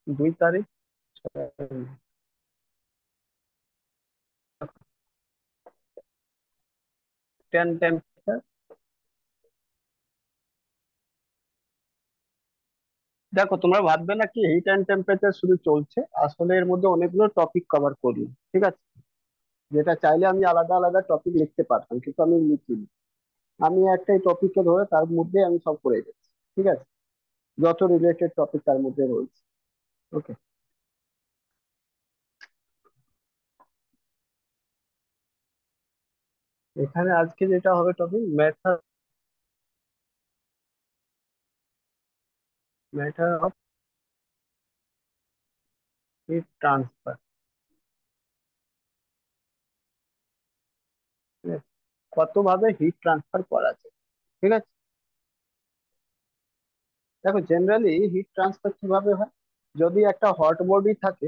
2 তারিখ 10 টেম্পারেচার। দেখো, তোমরা ভাববে না কি হিট অ্যান্ড টেম্পারেচার শুধু চলছে, আসলে এর মধ্যে অনেকগুলো টপিক কভার করলাম, ঠিক আছে? যেটা চাইলে আমি আলাদা আলাদা টপিক লিখতে পারতাম, কিন্তু আমি লিখিনি। আমি একটাই টপিককে ধরে তার মধ্যে আমি সব করে যাচ্ছি, ঠিক আছে? যত রিলেটেড টপিক তার মধ্যে রয়েছে। ওকে। এখানে আজকে যেটা হবে topic, method method of heat transfer. ঠিক আছে, কত ভাবে হিট ট্রান্সফার করা যায়, ঠিক আছে? দেখো, জেনারেলি হিট ট্রান্সফার কিভাবে হয়? যদি একটা হট বডি থাকে,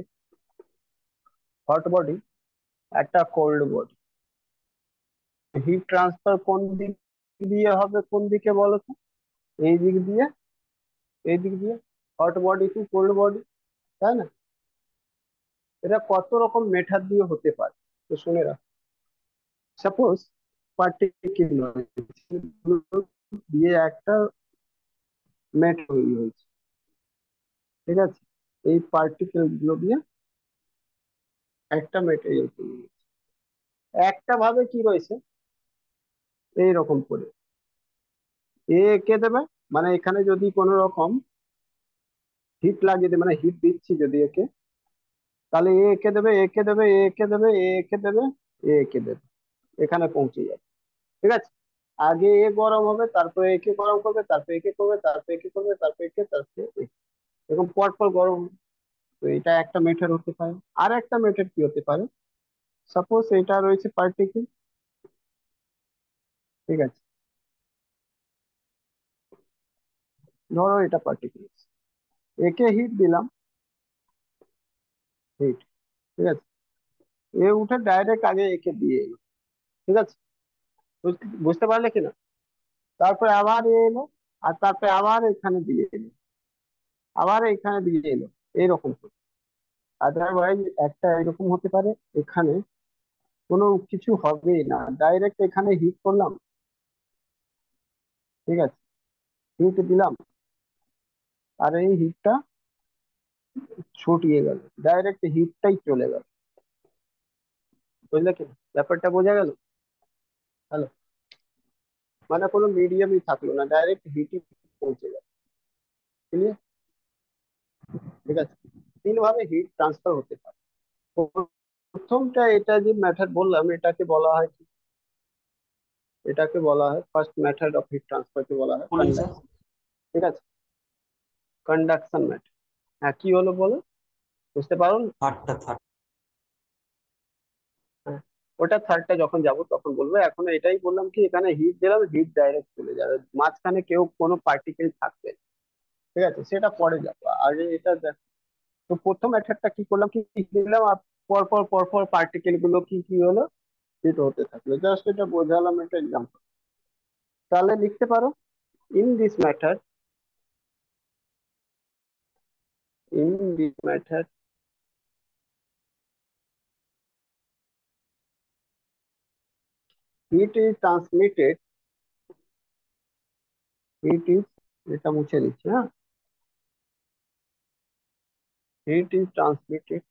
হট বডি, একটা কোল্ড বডি, হিট ট্রান্সফার কোন দিক দিয়ে হবে, কোন দিকে বলো তো? এই দিক দিয়ে, এই দিক দিয়ে, hot body to cold body, তাই না? এটা কত রকম মেথড দিয়ে হতে পারে, তো শুনে রাখ। সাপোজ পার্টিকুলার দিয়ে একটা মেথড তৈরি হয়েছে, ঠিক আছে? এই পার্টিকেল গুলো দিয়ে একটা মেটেরিয়াল তৈরি হয়েছে। একটা ভাবে কি রয়েছে, এইরকম করে এ এঁকে দেবে, মানে এখানে যদি কোনো রকম হিট লাগিয়ে দেবে, মানে হিট দিচ্ছি যদি একে, তাহলে এ এঁকে দেবে, এঁকে দেবে, এ এঁকে দেবে, এ এঁকে দেবে, এ এঁকে দেবে, এখানে পৌঁছে যাবে, ঠিক আছে? আগে এ গরম হবে, তারপরে একে গরম করবে, তারপরে একে করবে, তারপরে একে করবে, তারপরে একে, তারপরে একে। এরকম পর পর গরম হবে। তো এটা একটা মেথড হতে পারে। আর একটা মেথড কি হতে পারে, সাপোজ এটা রয়েছে পার্টিকেল, ঠিক আছে? ধরো এটা পার্টিকেল, একে হিট দিলাম, হিট, ঠিক আছে? এ উঠে ডাইরেক্ট আগে একে দিয়ে এলো, ঠিক আছে? বুঝতে পারলে কিনা? তারপরে আবার এ এলো, আর তারপরে আবার এখানে দিয়ে এলো, আবার এখানে দিয়ে এলো, এইরকম করে। আদারওয়াইজ একটা এরকম হতে পারে, এখানে কোনো কিছু হবেই না, ডাইরেক্ট এখানে হিট করলাম, ঠিক আছে? হিট দিলাম, আর এই হিটটা ছুটিয়ে গেল, ডাইরেক্ট হিটটাই চলে গেল। বুঝলে কি? ব্যাপারটা বোঝা গেল? হ্যালো? মানে কোনো মিডিয়ামই থাকলো না, ডাইরেক্ট হিটই পৌঁছে গেল। ক্লিয়ার? ঠিক আছে, তিন ভাবে হিট ট্রান্সফার হতে পারে। প্রথমটা, এটা যে মেথড বললাম, এটাকে বলা হয় কি? এটাকে বলা হয়, first method of heat transfer কে বলা হয় বলুন স্যার। কন্ডাকশন, ঠিক আছে? Conduction method. হ্যাঁ, কি হলো বলো, বুঝতে পারো না? থার্ডটা থার্ড। হ্যাঁ, ওটা থার্ডটা যখন যাব তখন বলবো। এখন এটাই বললাম কি, এখানে হিট দিলাম, হিট ডাইরেক্ট চলে যাবে, মাঝখানে কেউ কোনো পার্টিকেল থাকবে না, ঠিক আছে? সেটা পরে যাবো, আগে এটা দেখ। তো প্রথম মেথডটা কি করলাম, কি কি দিলাম, আর পর পর পর পর পার্টিকেল গুলো কি কি হলো, হিট হতে থাকলো। জাস্ট এটা বোঝালাম, একটা এক্সাম্পল। তাহলে লিখতে পারো, in this method, in this method heat is transmitted, heat is, এটা মুছে দিচ্ছি, হ্যাঁ, heat is transmitted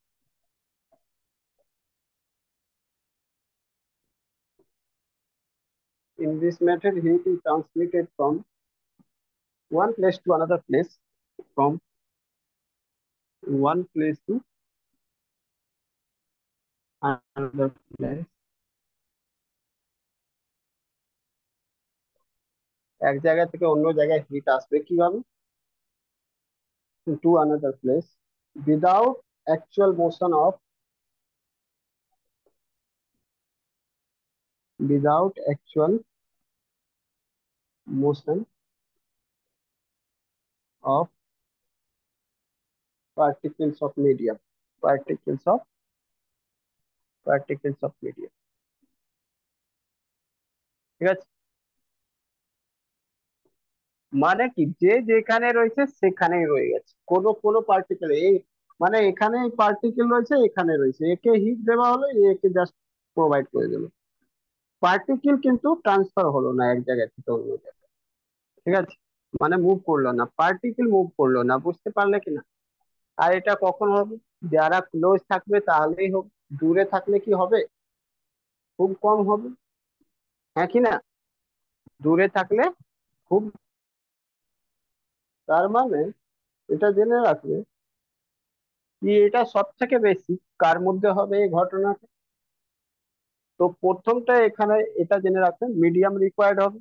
in this method, heat is transmitted from one place to another place, from one place to another place। এক জায়গা থেকে অন্য জায়গায় hit আসবে কিভাবে, to another place, without actual motion of, without actual motion of particles of medium, particles of, particles of medium, ঠিক আছে? মানে কি, যে যেখানে রয়েছে সেখানেই রয়ে গেছে, কোনো কোনো পার্টিকেল, এই মানে এখানে পার্টিকেল রয়েছে, এখানে রয়েছে, একে হিট দেওয়া হলো, একে জাস্ট প্রোভাইড করে দিল। পার্টিকেল কিন্তু ট্রান্সফার হলো না এক জায়গা থেকে অন্য জায়গায়। ঠিক আছে, মানে মুভ করলো না, পার্টিকেল মুভ করলো না, বুঝতে পারলে কিনা? আর এটা কখন হবে? যারা ক্লোজ থাকবে তাহলেই হবে, দূরে থাকলে কি হবে? খুব কম হবে। হ্যাঁ কি না? দূরে থাকলে খুব। তার মানে এটা জেনে রাখবে কি এটা সব থেকে বেশি কার মধ্যে হবে এই ঘটনাটা। তো প্রথমটা এখানে এটা জেনে রাখবে, মিডিয়াম রিকোয়ার্ড হবে।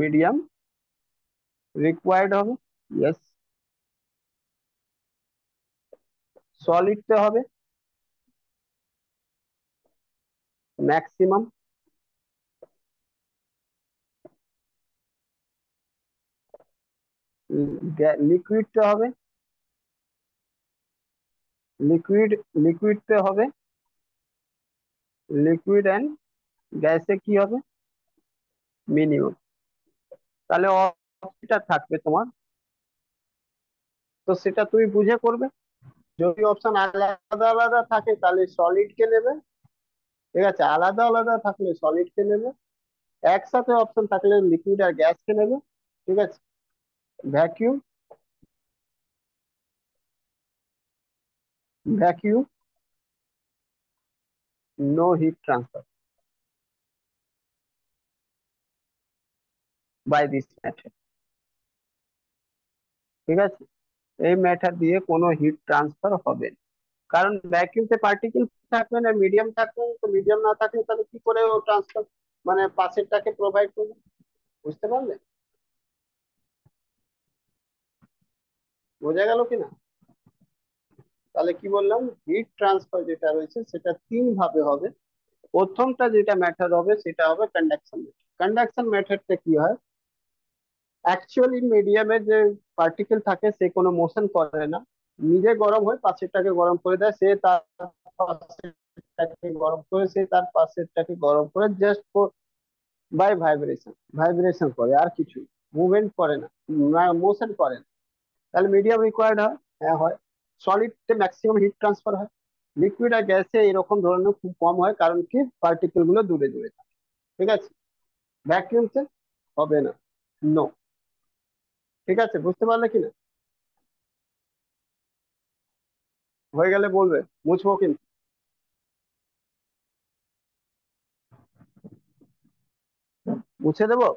মিডিয়াম রিকোয়ার্ড হবে। ইয়েস। সলিডতে হবে ম্যাক্সিমাম। লিকুইডতে হবে লিকুইড। লিকুইডতে হবে লিকুইড অ্যান্ড গ্যাসে কি হবে? মিনিমাম। তাহলে অপশনটা থাকবে তোমার, তো সেটা তুমি বুঝে করবে। যদি অপশন আলাদা আলাদা থাকে তাহলে সলিড কে নেবে। ঠিক আছে, আলাদা আলাদা থাকলে সলিড কে নেবে। একসাথে অপশন থাকলে লিকুইড আর গ্যাস কে নেবে। ঠিক আছে। Vacuum. Vacuum, no heat transfer by this method. ঠিক আছে, এই মেথড দিয়ে কোনো হিট ট্রান্সফার হবে না। কারণ ভ্যাকিউমতে পার্টিকেল থাকবে না, মিডিয়াম থাকবে না, তো মিডিয়াম না থাকলে তাহলে কি করে ও ট্রান্সফার মানে পাশেরটাকে প্রোভাইড করবে? বুঝতে পারলে? বোঝা গেল কিনা? তাহলে কি বললাম, হিট ট্রান্সফার যেটা রয়েছে সেটা তিন ভাবে হবে। প্রথমটা যেটা মেথড হবে সেটা হবে কন্ডাকশন মেথড। কন্ডাকশন মেথডটা কি হয়, অ্যাকচুয়ালি মিডিয়ামে যে পার্টিকেল থাকে সে কোনো মোশন করে না, নিজে গরম হয়ে পাশেরটাকে গরম করে দেয়, সে তার পাশেরটাকে গরম করে, সে তার পাশেরটাকে গরম করে, জাস্ট বাই ভাইব্রেশন। ভাইব্রেশন করে আর কিছু, মুভমেন্ট করে না, মোশন করে না। তাহলে মিডিয়াম রিকোয়ার্ড হয়? হ্যাঁ হয়। সলিডে ম্যাক্সিমাম হিট ট্রান্সফার হয়। লিকুইড আর গ্যাসে এরকম ধরনের খুব কম হয়, কারণ কি পার্টিকেল গুলো দূরে দূরে থাকে। ঠিক আছে। ভ্যাকিউমতে হবে না, নো। ঠিক আছে, বুঝতে পারলে কিনা? হয়ে গেলে বলবে, মুছবো কিন্তু। মুছে দেবো।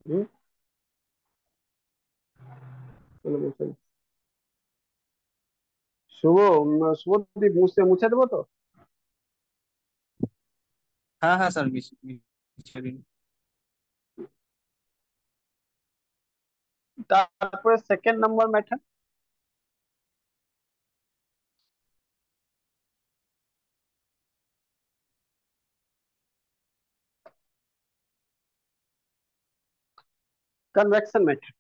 হুম, চলো মুছে দিই। শুভ, শুভদীপ, মুছে মুছে দেবো তো? হ্যাঁ হ্যাঁ স্যার, মিশিয়ে দিন। তারপরে second number method, convection method.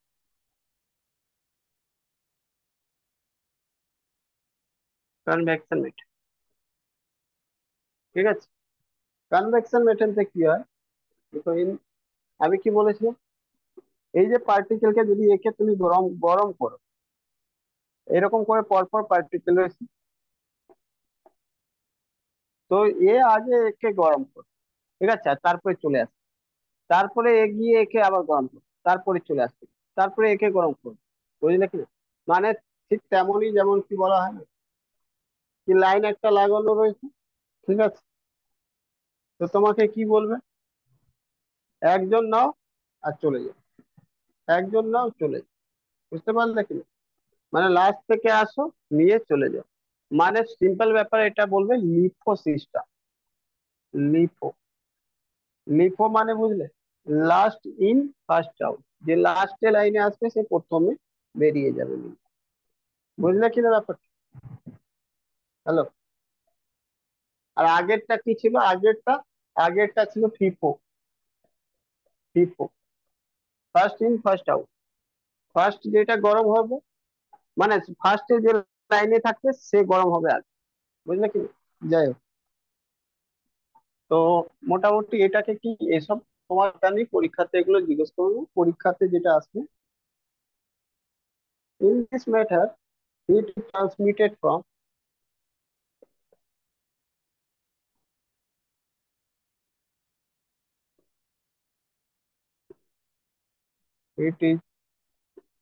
Convection method. ঠিক আছে। কনভেকশন মেথডে কি হয়, দেখো আমি কি বলেছিলাম, এই যে পার্টিকেলকে যদি একে তুমি গরম গরম করো, এরকম করে পরপর পার্টিকেল রয়েছে, তো এ আগে একে গরম করো। ঠিক আছে, আর তারপরে চলে আসে, তারপরে এগিয়ে একে আবার গরম করো, তারপরে চলে আসবে, তারপরে একে গরম করো। বুঝলে কি না? মানে ঠিক তেমনই, যেমন কি বলা হয় না, কি লাইন একটা লাগানো রয়েছে। ঠিক আছে, তো তোমাকে কি বলবে, একজন নাও আর চলে যাও, একজন নাও চলে যাও। বুঝতে পারলে কি না? মানে লাস্ট থেকে আসো, নিয়ে চলে যাও। মানে সিম্পল ব্যাপার, এটা বলবে লিফো সিস্টেম। লিফো। লিফো মানে বুঝলে, লাস্ট ইন ফার্স্ট আউট। যে লাস্টে লাইনে আসবে সে প্রথমে বেরিয়ে যাবে। বুঝলে কি না ব্যাপারটা? হ্যালো। আর আগেরটা কি ছিল? আগেরটা, আগেরটা ছিল FIFO. FIFO, first in first out. First যেটা গরম হবে, মানে ফার্স্টে যে লাইনে থাকবে সে গরম হবে আগে। বুঝলে কি? যাই হোক, তো মোটামুটি এটাকে কি এসব তোমার জানি পরীক্ষাতে এগুলো জিজ্ঞেস করবো, পরীক্ষাতে যেটা আসবে, in this method heat is transmitted from heat is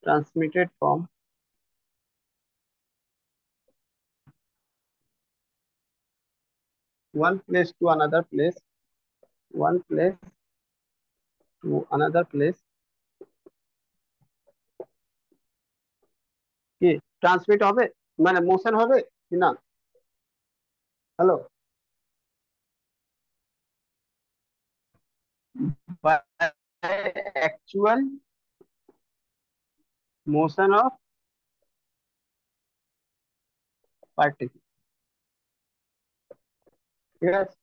transmitted from one place to another place, one place to another place, কি ট্রান্সমিট হবে, মানে মোশন হবে কি না? Hello, actual motion of particle, ঠিক আছে,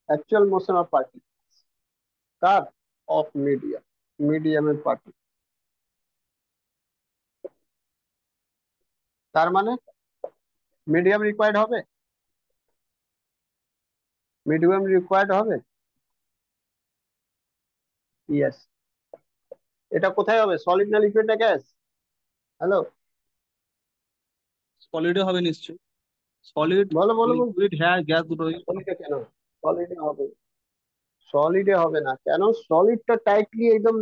actual motion of particle, car, of medium, মিডিয়ামের particle. তার মানে মিডিয়াম রিকোয়ার্ড হবে, মিডিয়াম রিকোয়ার্ড হবে, ইয়েস। এটা কোথায় হবে, সলিড না লিকুইড না গ্যাস? হ্যালো, সলিডে হবে নিশ্চয়ই। সলিড, বলো বলো বলো। লিকুইড, হ্যাঁ গ্যাস দুটোই। সলিডে কেন, সলিডে হবে, সলিডে হবে না কেন? সলিডটা টাইটলি একদম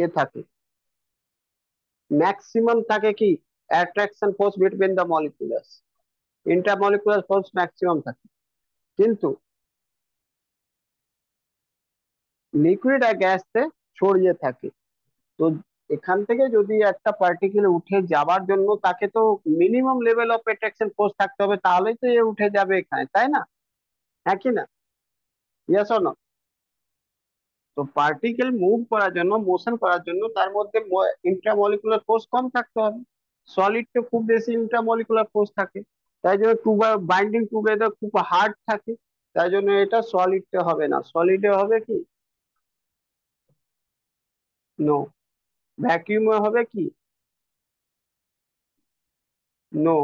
এ থাকে, ম্যাক্সিমাম থাকে কি attraction force between the molecules, intermolecular force maximum থাকে, কিন্তু লিকুইড আর গ্যাসে ছড়িয়ে থাকে। তো এখান থেকে যদি একটা পার্টিকেল উঠে যাবার জন্য তাকে তো minimum level of attraction force থাকতে হবে, তাহলেই তো এ উঠে যাবে এখানে, তাই না? হ্যাঁ কি না, ইয়েস অর নো? তো পার্টিকেল মুভ করার জন্য, মোশন করার জন্য তার মধ্যে ইন্ট্রামলিকুলার ফোর্স কম থাকতে হবে। সলিড তো খুব বেশি ইন্ট্রামলিকুলার ফোর্স থাকে, তাই জন্য টু বাইন্ডিং টুগেদার খুব হার্ড থাকে, তাই জন্য এটা সলিডে হবে না। সলিডে হবে কি, নো। ভ্যাকিউমে হবে কি, নো।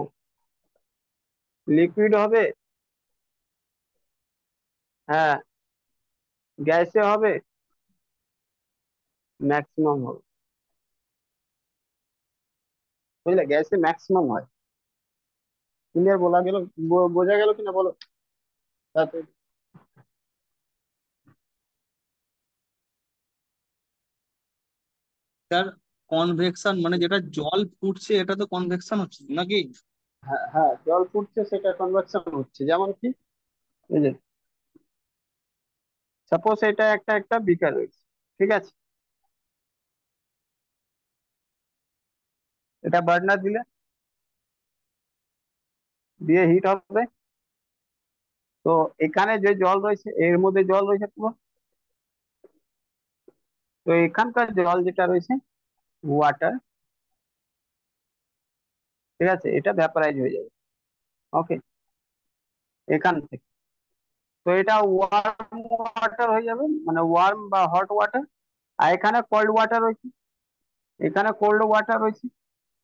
লিকুইড হবে, হ্যাঁ। গ্যাসে হবে, ম্যাক্সিমাম হবে, বুঝলে, গ্যাসে ম্যাক্সিমাম হয়। ক্লিয়ার বলা গেল, বোঝা গেল কিনা বলো? তাতে তার কনভেকশন মানে যেটা জল ফুটছে এটা তো কনভেকশন হচ্ছে নাকি? হ্যাঁ হ্যাঁ, জল ফুটছে সেটা কনভাকশন হচ্ছে, যেমন কি এই যে সাপোজ এটা একটা একটা বিকার রয়েছে, ঠিক আছে, এটা বার্নার দিলে, দিয়ে হিট হবে। তো এখানে যে জল রয়েছে, এর মধ্যে জল রয়েছে পুরো, তো এখানকার জল যেটা রয়েছে ওয়াটার, ঠিক আছে, এটা ভ্যাপারাইজ হয়ে যাবে, ওকে, এখান থেকে। তো এটা ওয়ার্ম ওয়াটার হয়ে যাবে, মানে ওয়ার্ম বা হট ওয়াটার। আর এখানে কোল্ড ওয়াটার রয়েছে, এখানে কোল্ড ওয়াটার রয়েছে।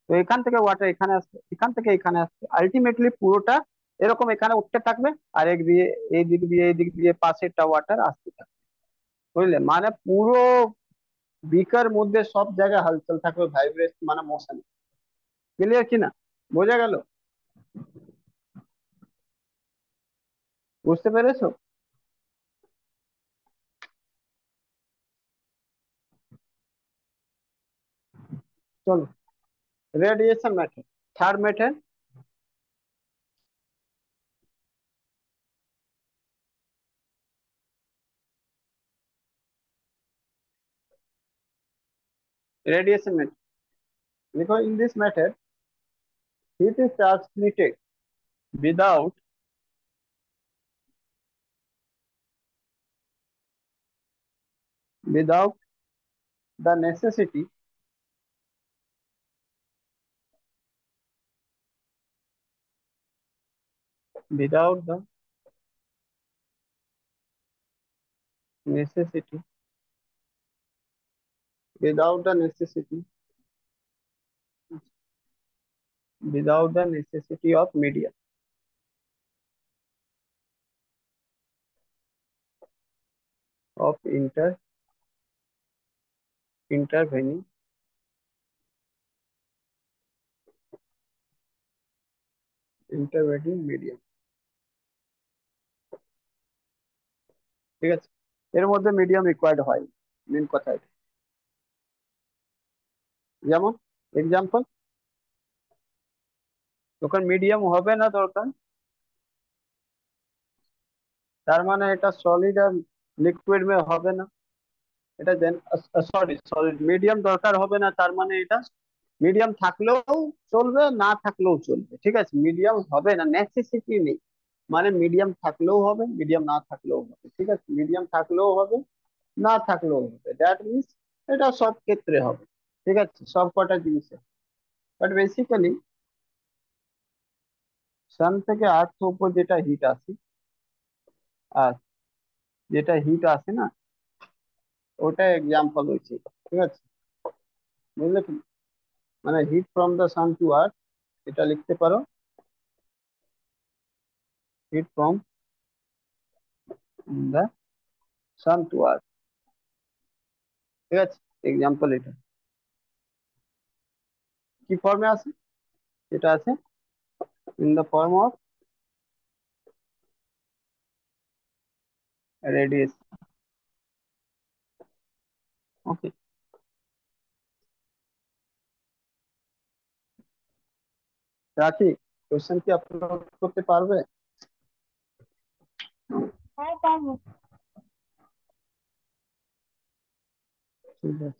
তো এখান থেকে ওয়াটার এখানে আসবে, এখান থেকে এখানে আসবে, আলটিমেটলি পুরোটা এরকম এখানে উঠতে থাকবে, আর এক দিয়ে এই দিক দিয়ে এই দিক দিয়ে পাশেরটা ওয়াটার আসতে থাকবে, বুঝলে, মানে পুরো বিকার মধ্যে সব জায়গায় হালচাল থাকবে, ভাইব্রেট মানে মোশন। ক্লিয়ার কিনা, বোঝা গেল, বুঝতে পেরেছো? চলো, radiation method, third method, radiation method. Because in this method, heat is transmitted without without the necessity, without the necessity, without the necessity, without the necessity of media. of intervening medium। ঠিক আছে, এর মধ্যে medium required হয়, main কথা এটা। যেমন example, যখন medium হবে না দরকার, তার মানে এটা সলিড আর লিকুইড মে হবে না, এটা সরি সরি মিডিয়াম দরকার হবে না, তার মানে এটা মিডিয়াম থাকলেও চলবে, না থাকলেও চলবে। ঠিক আছে, মিডিয়াম হবে না, নেসেসিটি নেই, মানে মিডিয়াম থাকলেও হবে, মিডিয়াম না থাকলেও হবে। ঠিক আছে, মিডিয়াম থাকলেও হবে, না থাকলেও হবে, দ্যাট মিনস এটা সব ক্ষেত্রে হবে। ঠিক আছে, সব কটা জিনিসে। বাট বেসিক্যালি সান থেকে আর্থ উপর যেটা হিট আসে, আর যেটা হিট আসে না, ওটা এক্সাম্পল হয়েছে। ঠিক আছে, বুঝলে কি? মানে heat from the sun to earth, এটা লিখতে পারো heat from the sun to earth. ঠিক আছে, এক্সাম্পল এটা কি ফর্মে আছে? এটা আছে in the form of radiation. Okay, রাখি। কোশ্চেন কি আপলোড করতে পারবে? হ্যাঁ পারবো। ঠিক আছে।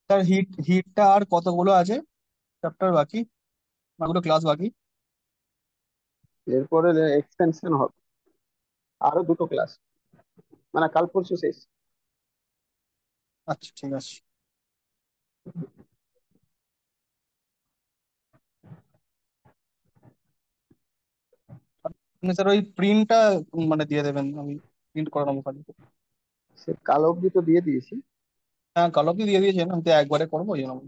স্যার হিটটা আর কতগুলো আছে চ্যাপ্টার বাকি, কতগুলো ক্লাস বাকি? এরপরে এক্সটেনশন হবে, আরো দুটো ক্লাস, মানে কাল পরশু শেষ। আচ্ছা ঠিক আছে। আপনি স্যার ওই প্রিন্টটা মানে দিয়ে দেবেন, আমি প্রিন্ট করে নেবো খালি। সে কাল অবধি তো দিয়ে দিয়েছি। হ্যাঁ কাল অব্দি দিয়ে দিয়েছেন, আমি তো একবারে করবো এই জন্য।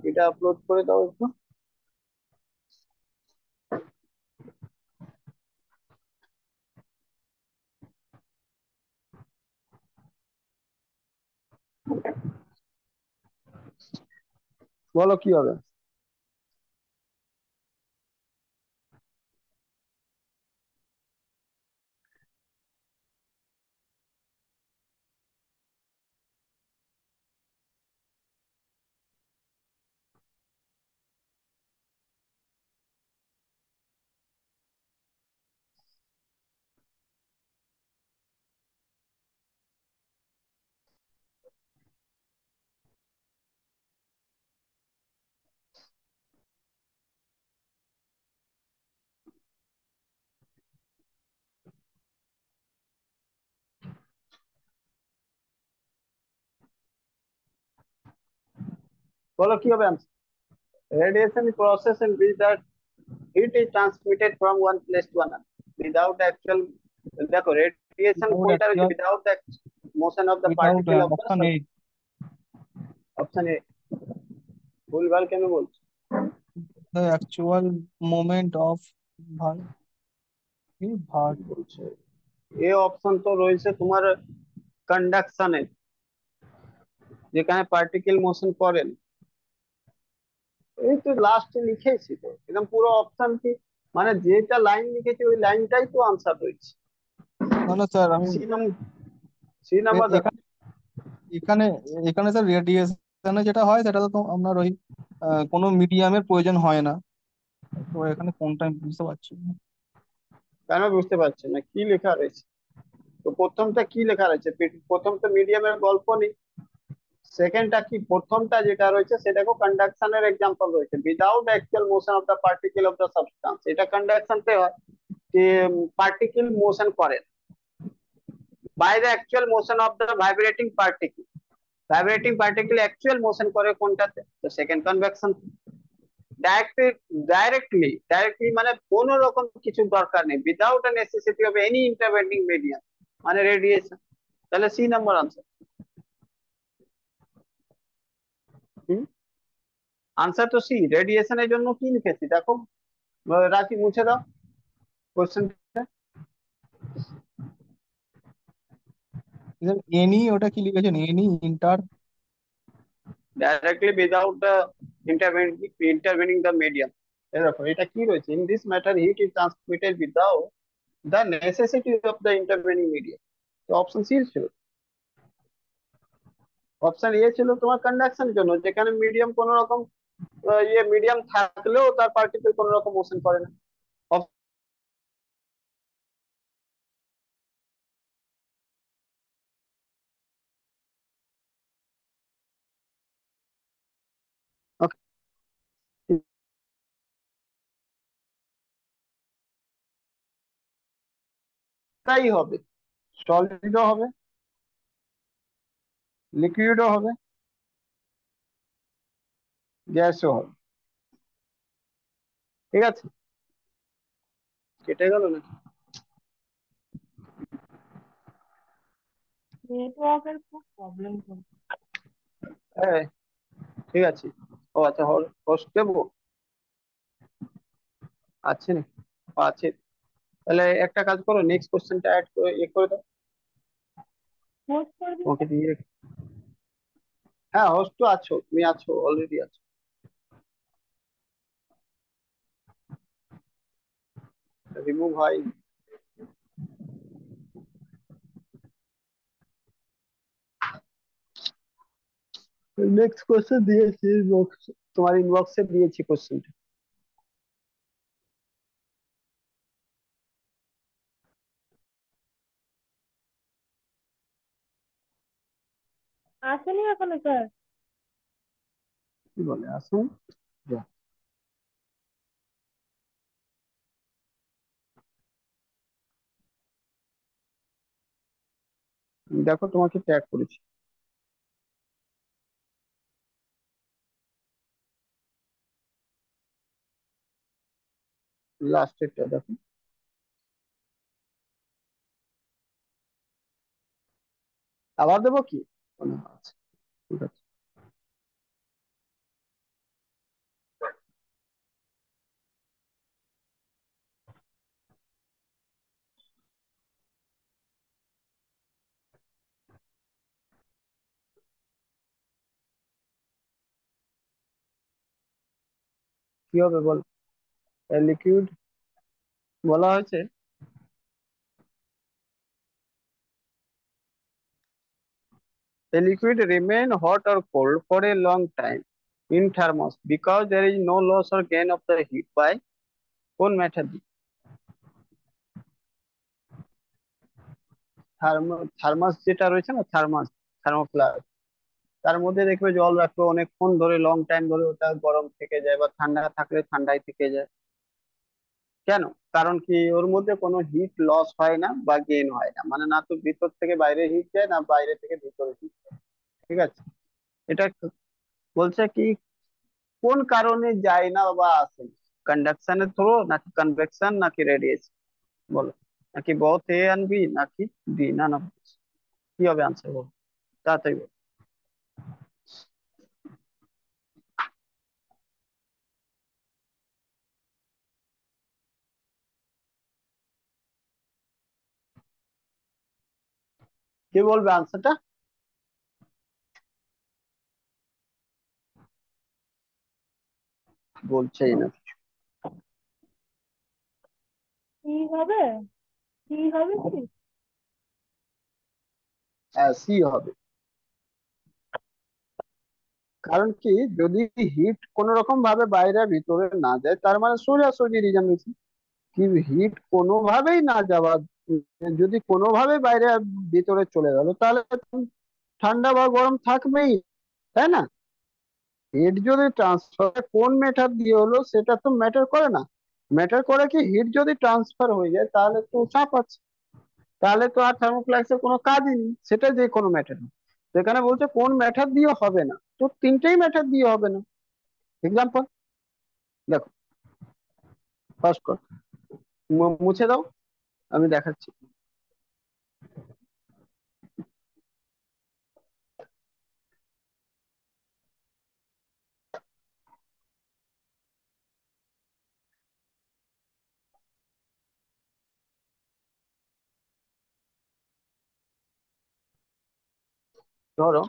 এটা আপলোড করে দাও একটু। বলো কি হবে? বলো কি হবে? Radiation process in which that heat is transmitted from one place to another without actual, দেখো রেডিয়েশন উইদাউট কোনটা রয়েছে? Actual, without the motion of the without particle of the option eight, option A. ভুলভাল কেন বলছো? The actual moment of verb, কি ভার। বলছে A option তো রয়েছে তোমার কন্ডাকশনের, যেখানে পার্টিকেল মোশন করেন। এই তো লাস্টে লিখেছি তো, একদম পুরো অপশন কি, মানে যেটা লাইন লিখেছি ওই লাইনটাই তো আনসার রয়েছে। না না স্যার, আমি সি নাম্বার, সি নাম্বার দেখো। এখানে এখানে এখানে স্যার রেডিয়েশনে যেটা হয় সেটা তো আপনার ওই কোনো মিডিয়ামের প্রয়োজন হয় না, তো এখানে কোনটা আমি বুঝতে পারছি না। কেন বুঝতে পারছি না? কি লেখা রয়েছে? তো প্রথমটা কি লেখা রয়েছে? প্রথম তো মিডিয়ামের গল্প নেই। সেকেন্ডটা কি? প্রথমটা যেটা রয়েছে সেটাকে কন্ডাকশনের এক্সাম্পল রয়েছে, without actual motion of the particle of the substance, এটা কন্ডাকশনতে হয়। পার্টিকেল মোশন করে by the actual motion of the vibrating particle. Vibrating particle actual motion করে কোনটাতে? তো সেকেন্ড কনভেকশন। ডাইরেক্টলি ডাইরেক্টলি মানে কোনো রকম কিছু দরকার নেই, without a necessity of any intervening medium, মানে রেডিয়েশন। তাহলে সি নাম্বার আনসার। আনসার তো সি। রেডিয়েশনের জন্য কি লিখেছি দেখো, রাখি মুছে দাও কোশ্চেন। এনি ওটা কি লিখেছেন? Any inter directly without the intervening the medium. দেখো এটা কি রয়েছে, in this matter heat is transmitted without the necessity of the intervening medium. তো অপশন সি ছিল। অপশন এ ছিল তোমার কন্ডাকশনের জন্য, যেখানে মিডিয়াম কোন রকম মিডিয়াম থাকলেও তার পার্টিকেল কোন রকম মোশন করে না। Okay, তাই হবে, সলিডও হবে, লিকুইডও হবে, গ্যাসও হবে। ঠিক আছে, কেটে গেল না? নেটওয়ার্কের খুব প্রবলেম করছে। হ্যাঁ, ঠিক আছে। ও আচ্ছা, হোস্ট দেবো আছে না? ও, আছে। তাহলে একটা কাজ করো, নেক্সট কোশ্চেনটা অ্যাড করে করে দাও। হোস্ট করে দিন ওকে তো। দিয়ে হ্যাঁ, হোস্ট তো আছো, তুমি আছো, অলরেডি আছো। রিমুভ হয়। নেক্সট কোশ্চেন দিয়েছি ইনবক্স, তোমার ইনবক্সে দিয়েছি কোশ্চেনটা। আসেনি এখনো স্যার? কি বলে আসুন। যা। দেখো তোমাকে ট্যাগ করেছি। লাস্টেরটা দেখো। আবার দেবো কি? না, আচ্ছা, ঠিক আছে। কি হবে বল? লিকুইড বলা হয়েছে, a liquid remain hot or cold for a long time in thermos because there is no loss or gain of the heat by কোন মেথড? থার্মাস যেটা রয়েছে না, থার্মোফ্লাস্ক, তার মধ্যে দেখবে জল রাখলে অনেকক্ষণ ধরে, লং টাইম ধরে ওটা গরম থেকে যায়, বা ঠান্ডা থাকলে ঠান্ডাই থেকে যায়। কেন? কারণ কি, ওর মধ্যে কোনো হিট লস হয় না বা গেইন হয় না, মানে না তো ভিতর থেকে বাইরে হিট যায়, না বাইরে থেকে ভিতরে হিট যায়। ঠিক আছে, এটা বলছে কি কোন কারণে যায় না বা আসে না? কন্ডাকশনের থ্রু, নাকি কনভেকশন, নাকি রেডিয়েশন? বলো, নাকি both এ এন্ড বি, নাকি ডি, না না? কি হবে আনসার, বলো তাড়াতাড়ি বলো। কি বলবে আনসারটা? বলছেই না। কি হবে? কি হবে কি? হ্যাঁ, সি হবে। কারণ কি, যদি হিট কোন রকম ভাবে বাইরে ভিতরে না যায়, তার মানে সোজাসুজি রিজন হচ্ছে কি, হিট কোনোভাবেই না যাওয়া, যদি কোনোভাবে বাইরে ভিতরে চলে গেল, তাহলে ঠান্ডা বা গরম থাকবেই, তাই না? হিট যদি ট্রান্সফার কোন মেথড দিয়ে হলো সেটা তো ম্যাটার করে না, ম্যাটার করে কি, হিট যদি ট্রান্সফার হয়ে যায় তাহলে তো চাপ আছে, তাহলে তো আর থার্মোফ্লাক্সের কোনো কাজই নেই, সেটা যে কোনো ম্যাটার। সেখানে বলছে কোন ম্যাটার দিয়ে হবে না, তো তিনটেই ম্যাটার দিয়ে হবে না। এক্সাম্পল দেখো, ফার্স্ট মুছে দাও, আমি দেখাচ্ছি। ধরো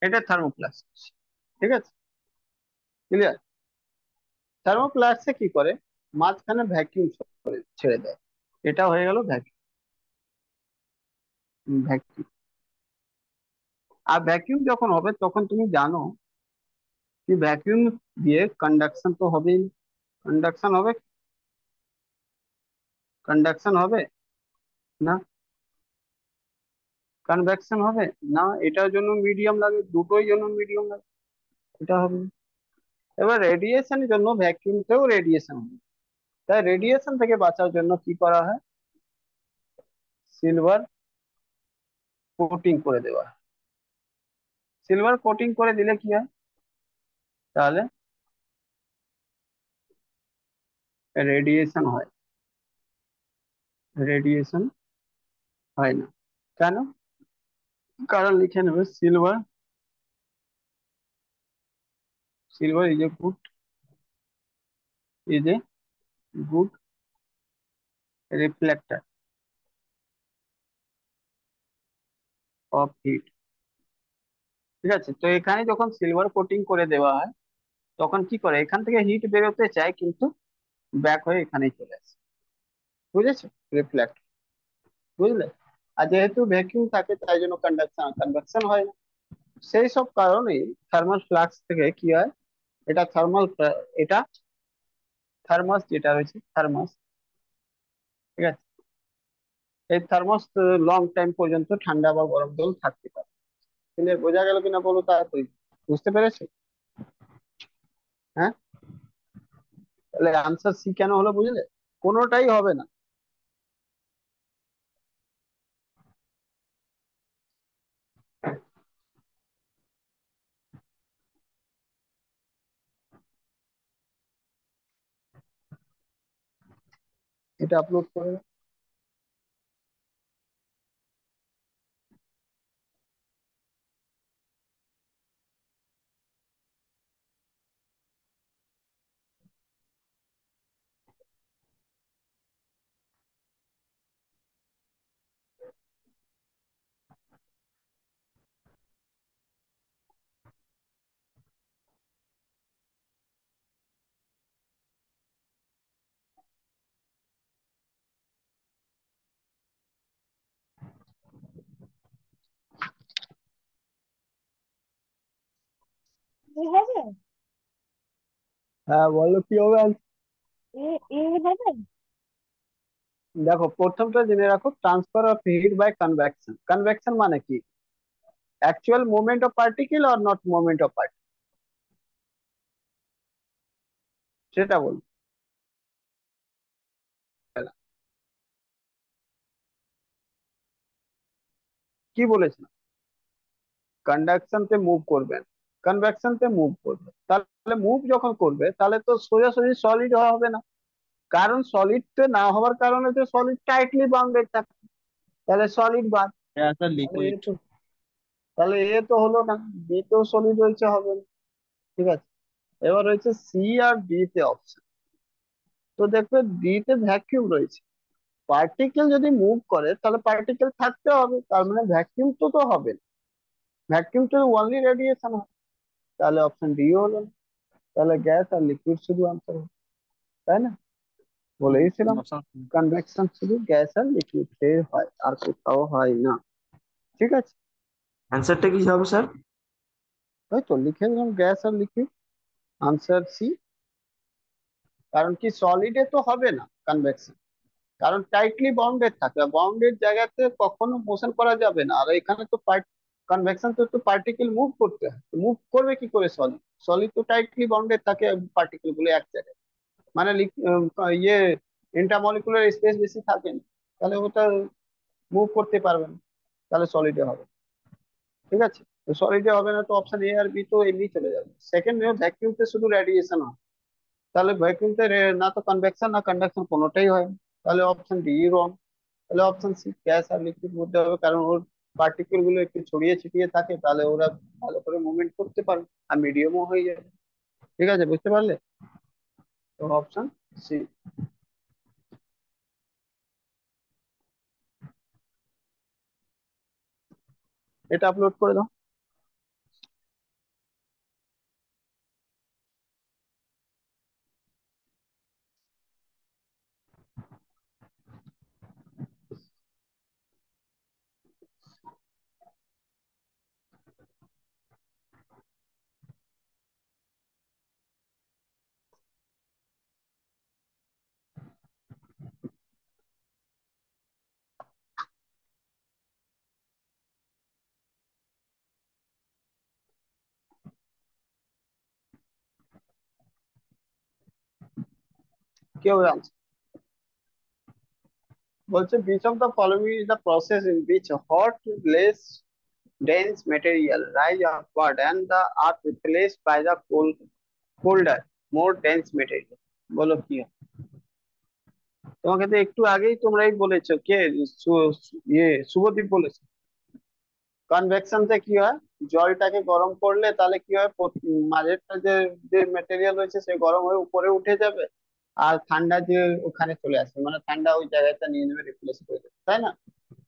এটা থার্মোফ্লাক্স, ঠিক আছে, ক্লিয়ার। থার্মোফ্লাক্সে কি করে, মাঝখানে ভ্যাকিউম ছেড়ে দেয়, এটা হয়ে গেল ভ্যাকিউম। ভ্যাকিউম, আর ভ্যাকিউম যখন হবে তখন তুমি জানো কি ভ্যাকিউম দিয়ে কন্ডাকশন তো হবেই। কন্ডাকশন হবে, কন্ডাকশন হবে না, কনভেকশন হবে না, এটার জন্য মিডিয়াম লাগে, দুটোই জন্য মিডিয়াম লাগে, এটা হবে না। এবার রেডিয়েশনের জন্য ভ্যাকিউমতেও রেডিয়েশন হবে, তাই রেডিয়েশন থেকে বাঁচার জন্য কি করা হয়, সিলভার কোটিং করে দেওয়া হয়। সিলভার কোটিং করে দিলে কি হয়, তাহলে রেডিয়েশন হয়, রেডিয়েশন হয় না। কেন? কারণ লিখে নেবে silver, silver is a good, is a good reflector of heat. ঠিক আছে, তো এখানে যখন সিলভার কোটিং করে দেওয়া হয় তখন কি করে, এখান থেকে হিট বেরোতে চায় কিন্তু ব্যাক হয়ে এখানেই চলে আসে, বুঝেছো, রিফ্লেক্ট, বুঝলে। আর যেহেতু ভ্যাকিউম থাকে তাই জন্য কন্ডাকশন কনভেকশন হয় না। সেই সব কারণেই থার্মাল ফ্লাক্স থেকে কি হয়, এটা থার্মাল, এটা থার্মাস যেটা রয়েছে থার্মাস, ঠিক আছে, এই থার্মাস লং টাইম পর্যন্ত ঠান্ডা বা গরম জল থাকতে পারে। ক্লিয়ার, বোঝা গেল কিনা বলো তাড়াতাড়ি, বুঝতে পেরেছো? হ্যাঁ, তাহলে আনসার সি কেন হলো, বুঝলে, কোনোটাই হবে না। এটা আপলোড করে দাও। এ হবে? হ্যাঁ বলো কি হবে answer? এ এ হবে? দেখো প্রথমটা জেনে রাখো, transfer of heat by convection. Convection মানে কি, actual movement of particle or not movement of particle, সেটা বল। কি বলেছিলাম, কন্ডাকশন তে মুভ করবেন, কনভেকশন তে মুভ করবে, তাহলে মুভ যখন করবে তাহলে তো সোজাসুজি সলিড হবে না, কারণ সলিড তে না হওয়ার কারণে তো সলিড টাইটলি বাউন্ডেড থাকে, তাহলে সলিড বাদ। গ্যাস আর তাহলে এ লিকুইড। তো, তাহলে এ তো হলো না, বি তো সলিড রয়েছে, হবে না। ঠিক আছে, এবার রয়েছে সি আর ডি তে অপশন। তো দেখবে ডি তে ভ্যাকিউম রয়েছে, পার্টিকেল যদি মুভ করে তাহলে পার্টিকেল থাকতে হবে, তার মানে ভ্যাকিউম তো তো হবে না, ভ্যাকিউম তো ওনলি রেডিয়েশন হয়, তাহলে অপশন ডি হলো না। তাহলে গ্যাস আর লিকুইড শুধু আনসার হবে, তাই না, বলেইছিলাম অপশন। কনভেকশন শুধু গ্যাস আর লিকুইড হয়, আর কোথাও হয় না। ঠিক আছে, অ্যান্সারটা কি হবে স্যার? ওই তো লিখে দিলাম, গ্যাস আর লিকুইড। Answer C. কারণ কি সলিডে তো হবে না কনভেকশন, কারণ টাইটলি বাউন্ডেড থাকে, বাউন্ডেড জায়গাতে কখনো মোশন করা যাবে না। আর এখানে তো কনভেকশন তো একটু পার্টিকেল মুভ করতে হয়, মুভ করবে কি করে সলিড? সলিড তো টাইটলি বাউন্ডেড থাকে পার্টিকেল গুলো এক জায়গায়, মানে ইয়ে ইন্টারমলিকুলার স্পেস বেশি থাকে না, তাহলে ওটা মুভ করতে পারবে না, তাহলে সলিডে হবে। ঠিক আছে, তো সলিডে হবে না, তো অপশন এ আর বি তো এমনি চলে যাবে। সেকেন্ড, ভ্যাকিউমতে শুধু রেডিয়েশন হয়, তাহলে ভ্যাকুয়ামতে না তো কনভেকশন না কন্ডাকশন কোনোটাই হয় না, তাহলে অপশন ডি রং। তাহলে অপশন সি গ্যাস আর লিকুইড মধ্যে হবে, কারণ ওর পার্টিকেল গুলো একটু ছড়িয়ে ছিটিয়ে থাকে, তাহলে ওরা ভালো করে মুভমেন্ট করতে পারে, আর মিডিয়ামও হয়ে যাবে। ঠিক আছে, বুঝতে পারলে? তো অপশন সি। এটা আপলোড করে দাও। কি হবে আনসার? বলছে which of the following is the process in which hot less dense material rise upward and the are replaced by the colder more dense material? বলো কি হয়? তোমাকে তো একটু আগেই তোমরাই বলেছো, কে শুভদীপ বলেছে। কনভেকশনতে কি হয়, জলটাকে গরম করলে তাহলে কি হয়, মাঝেরটা যে যে মেটেরিয়াল রয়েছে সে গরম হয়ে উপরে উঠে যাবে, আর ঠান্ডা যে ওখানে চলে আসবে, মানে ঠান্ডা ওই জায়গাটা নিয়ে নেবে, রিপ্লেস করে দেবে, তাই না?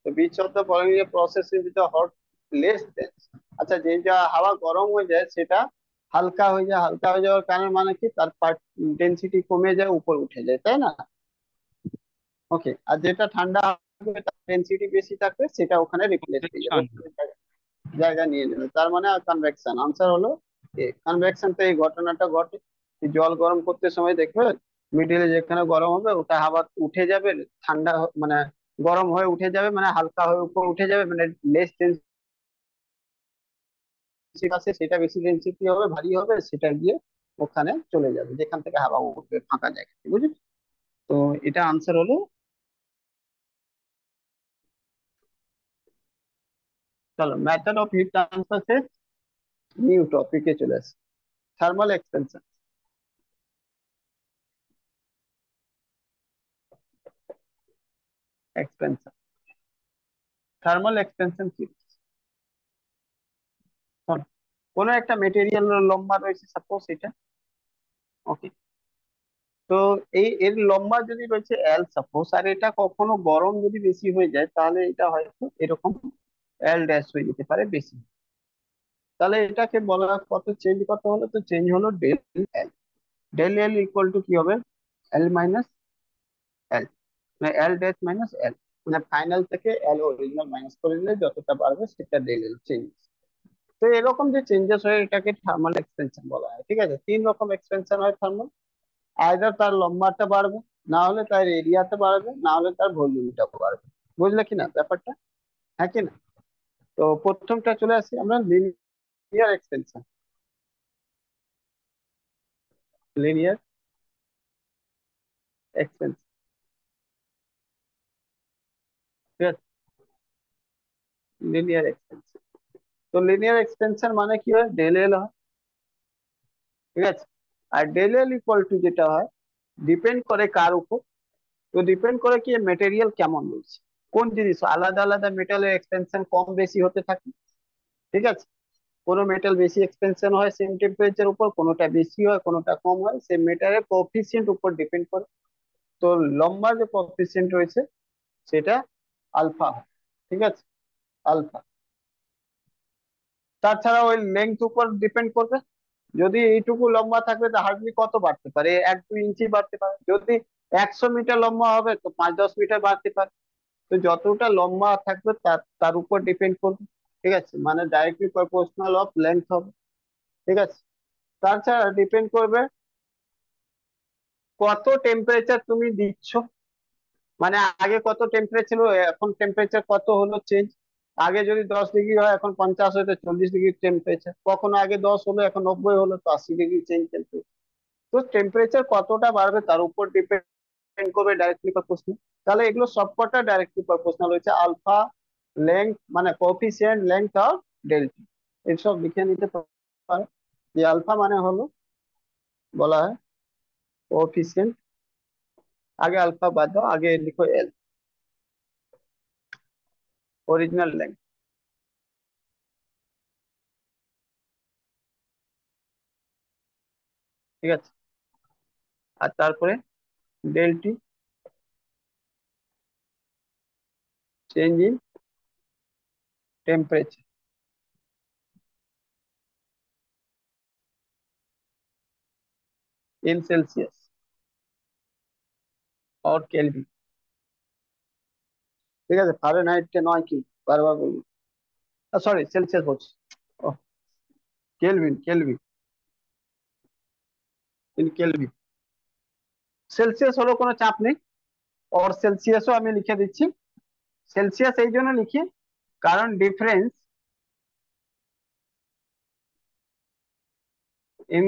তো which of the following process is the hot less dense. আচ্ছা, যে যা হাওয়া গরম হয়ে যায় সেটা হালকা হয়ে যায়, হালকা হয়ে যাওয়ার কারণ মানে কি, তার ডেন্সিটি কমে যায়, উপর উঠে যায়, তাই না? ওকে, আর যেটা ঠান্ডা হবে তার ডেন্সিটি বেশি থাকবে, সেটা ওখানে রিপ্লেস হয়ে যাবে, Convection। জায়গা নিয়ে নেবে, তার মানে কনভেকশন। আনসার হলো এ। কনভেকশন তো এই ঘটনাটা ঘটে, এই জল গরম করতে সময় দেখবে মিডিলে যেখানে গরম হবে ওটা হাওয়া উঠে যাবে, ঠান্ডা মানে গরম হয়ে উঠে যাবে, মানে হালকা হয়ে উপর উঠে যাবে, মানে লেস ডেন্সিটি আছে, সেটা বেশি ডেন্সিটি হবে, ভারী হবে, সেটা গিয়ে ওখানে চলে যাবে যেখান থেকে হাওয়া উঠবে ফাঁকা জায়গা, বুঝলি? তো এটা আনসার হলো। চলো, মেথড অফ হিট ট্রান্সফার শেষ, নিউ টপিকে চলে আসে, thermal expansion. Expansion, thermal expansion কি? শোনো, কোনো একটা মেটেরিয়াল লম্বা রয়েছে, সাপোজ এটা, ওকে। তো এই এর লম্বা যদি রয়েছে এল সাপোজ, আর এটা কখনো গরম যদি বেশি হয়ে যায়, তাহলে এটা হয়তো এরকম এল ড্যাশ হয়ে যেতে পারে বেশি। তাহলে এটাকে বলা কত চেঞ্জ কত হলো, তো চেঞ্জ হলো del L. Del L equal to কি হবে, এল মাইনাস এল, মানে এল ড্যাশ মাইনাস এল, মানে ফাইনাল থেকে এল অরিজিনাল মাইনাস করে দিলে যতটা পারবে সেটা ডেল এল চেঞ্জ। তো এরকম যে চেঞ্জেস হয় এটাকে থার্মাল এক্সপেনশন বলা হয়। ঠিক আছে, তিন রকম এক্সপেনশন হয় থার্মাল। আইদার তার লম্বাটা বাড়বে, না হলে তার এরিয়াতে বাড়বে, না হলে তার ভলিউমটা বাড়বে। বুঝলে কিনা ব্যাপারটা? হ্যাঁ কিনা? তো প্রথমটা চলে আসি আমরা, লিনিয়ার এক্সপেনশন। লিনিয়ার এক্সপেনশন, ঠিক আছে, লিনিয়ার এক্সপেনশন। তো লিনিয়ার এক্সপেনশন মানে কি হয়, ডেল এল হয়। ঠিক আছে, আর ডেল এল ইকুয়াল টু যেটা হয়, ডিপেন্ড করে কার উপর, তো ডিপেন্ড করে কি মেটেরিয়াল কেমন রয়েছে, কোন জিনিস, আলাদা আলাদা মেটালের এক্সপেনশন কম বেশি হতে থাকে। ঠিক আছে, কোনো মেটাল বেশি এক্সপেনশন হয় সেম টেম্পারেচার উপর, কোনোটা বেশি হয় কোনোটা কম হয়, সে মেটালের কোএফিসিয়েন্ট উপর ডিপেন্ড করে। তো লম্বা যে কোএফিসিয়েন্ট রয়েছে সেটা আলফা হয়। ঠিক আছে, আলফা। তাছাড়া ওই লেন্থ উপর ডিপেন্ড করবে, যদি এইটুকু লম্বা থাকবে তা হার্ডলি কত বাড়তে পারে, 1-2 ইঞ্চি বাড়তে পারে। যদি 100 মিটার লম্বা হবে তো 5-10 মিটার বাড়তে পারে। তো যতটা লম্বা থাকবে তার তার উপর ডিপেন্ড করবে। ঠিক আছে, মানে ডাইরেক্টলি প্রপোর্শনাল অফ লেন্থ হবে। ঠিক আছে, তাছাড়া ডিপেন্ড করবে কত টেম্পারেচার তুমি দিচ্ছ, মানে আগে কত টেম্পারেচার ছিল, এখন টেম্পারেচার কত হলো চেঞ্জ। আগে যদি 10 ডিগ্রি হয় এখন 50 হয়, তো 40 ডিগ্রি টেম্পারেচার। কখনো আগে 10 হলো এখন 90 হলো, তো 80 ডিগ্রি চেঞ্জ টেম্পারেচার। তো টেম্পারেচার কতটা বাড়বে তার উপর ডিপেন্ড করবে ডাইরেক্টলি প্রপোর্শনাল। তাহলে এগুলো সবকটা ডাইরেক্টলি প্রপোর্শনাল হচ্ছে। আলফা, লেংথ মানে কোএফিসিয়েন্ট, লেংথ আর ডেল্টা, এসব লিখে নিতে পারে। যে আলফা মানে হলো বলা হয় কোএফিসিয়েন্ট, আগে আলফা বাদ দাও, আগে লিখো এল, অরিজিনাল লেংথ। ঠিক আছে, আর তারপরে delta T, change in temperature in Celsius और কেলভিন। ঠিক আছে, ফারেনহাইটে নয়, কি বারবার বলবো, সরি সেলসিয়াস বলছি, ও kelvin, kelvin, in kelvin. Celsius হলো কোনো চাপ নেই, और সেলসিয়াসও আমি লিখে দিচ্ছি। সেলসিয়াস এই জন্য লিখি কারণ ডিফারেন্স ইন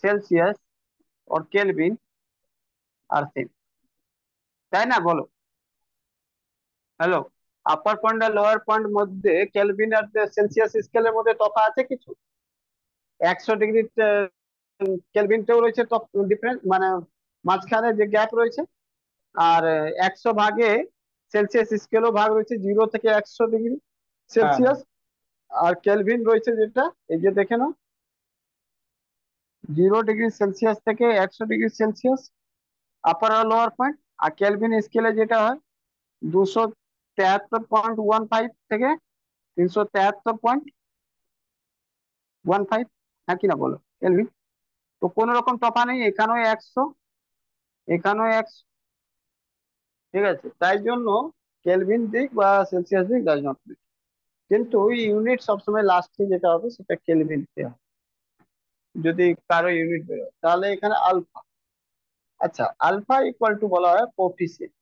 সেলসিয়াস और কেলভিন আর সেম, তাই না বলো? হ্যালো, আপার পয়েন্ট আর লোয়ার পয়েন্ট মধ্যে কেলভিন আর সেলসিয়াস স্কেলের মধ্যে তফাৎ আছে কিছু? 100 ডিগ্রি কেলভিনতেও রয়েছে ডিফারেন্স, মানে মাঝখানে যে গ্যাপ রয়েছে। আর 100 ভাগে সেলসিয়াস স্কেলও ভাগ রয়েছে, 0 থেকে 100 ডিগ্রি হ্যাঁ, হ্যাঁ। সেলসিয়াস। আর কেলভিন রয়েছে যেটা, এই যে দেখে নাও, 0 ডিগ্রি সেলসিয়াস থেকে 100 ডিগ্রি সেলসিয়াস, আপার আর লোয়ার পয়েন্ট। আর কেলভিন স্কেলে যেটা হয় 273.15 থেকে 373.15, হ্যাঁ কিনা বলো কেলভিন? তো কোনো রকম তফা নেই, এখানেও 100, এখানেও 100। ঠিক আছে, তাই জন্য কেলভিন দিক বা সেলসিয়াস দিক ডাজ নট, কিন্তু ইউনিট সবসময় লাস্টে যেটা হবে সেটা কেলভিন তে হবে যদি কারো ইউনিট বেরোয়। তাহলে এখানে আলফা, আচ্ছা আলফা ইকুয়াল টু বলা হয় coefficient,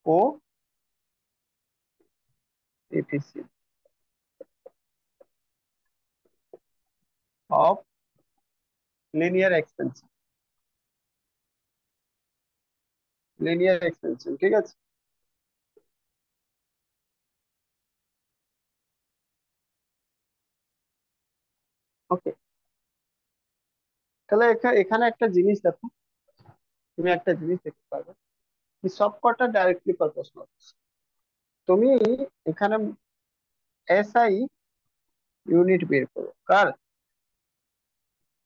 coefficient of linear expansion, linear expansion. ঠিক আছে, ওকে। তাহলে এখানে একটা জিনিস দেখো, তুমি একটা জিনিস দেখতে পারবে যে সবকটা ডাইরেক্টলি প্রপোর্শনাল। তুমি এখানে এসআই ইউনিট বের করো কার,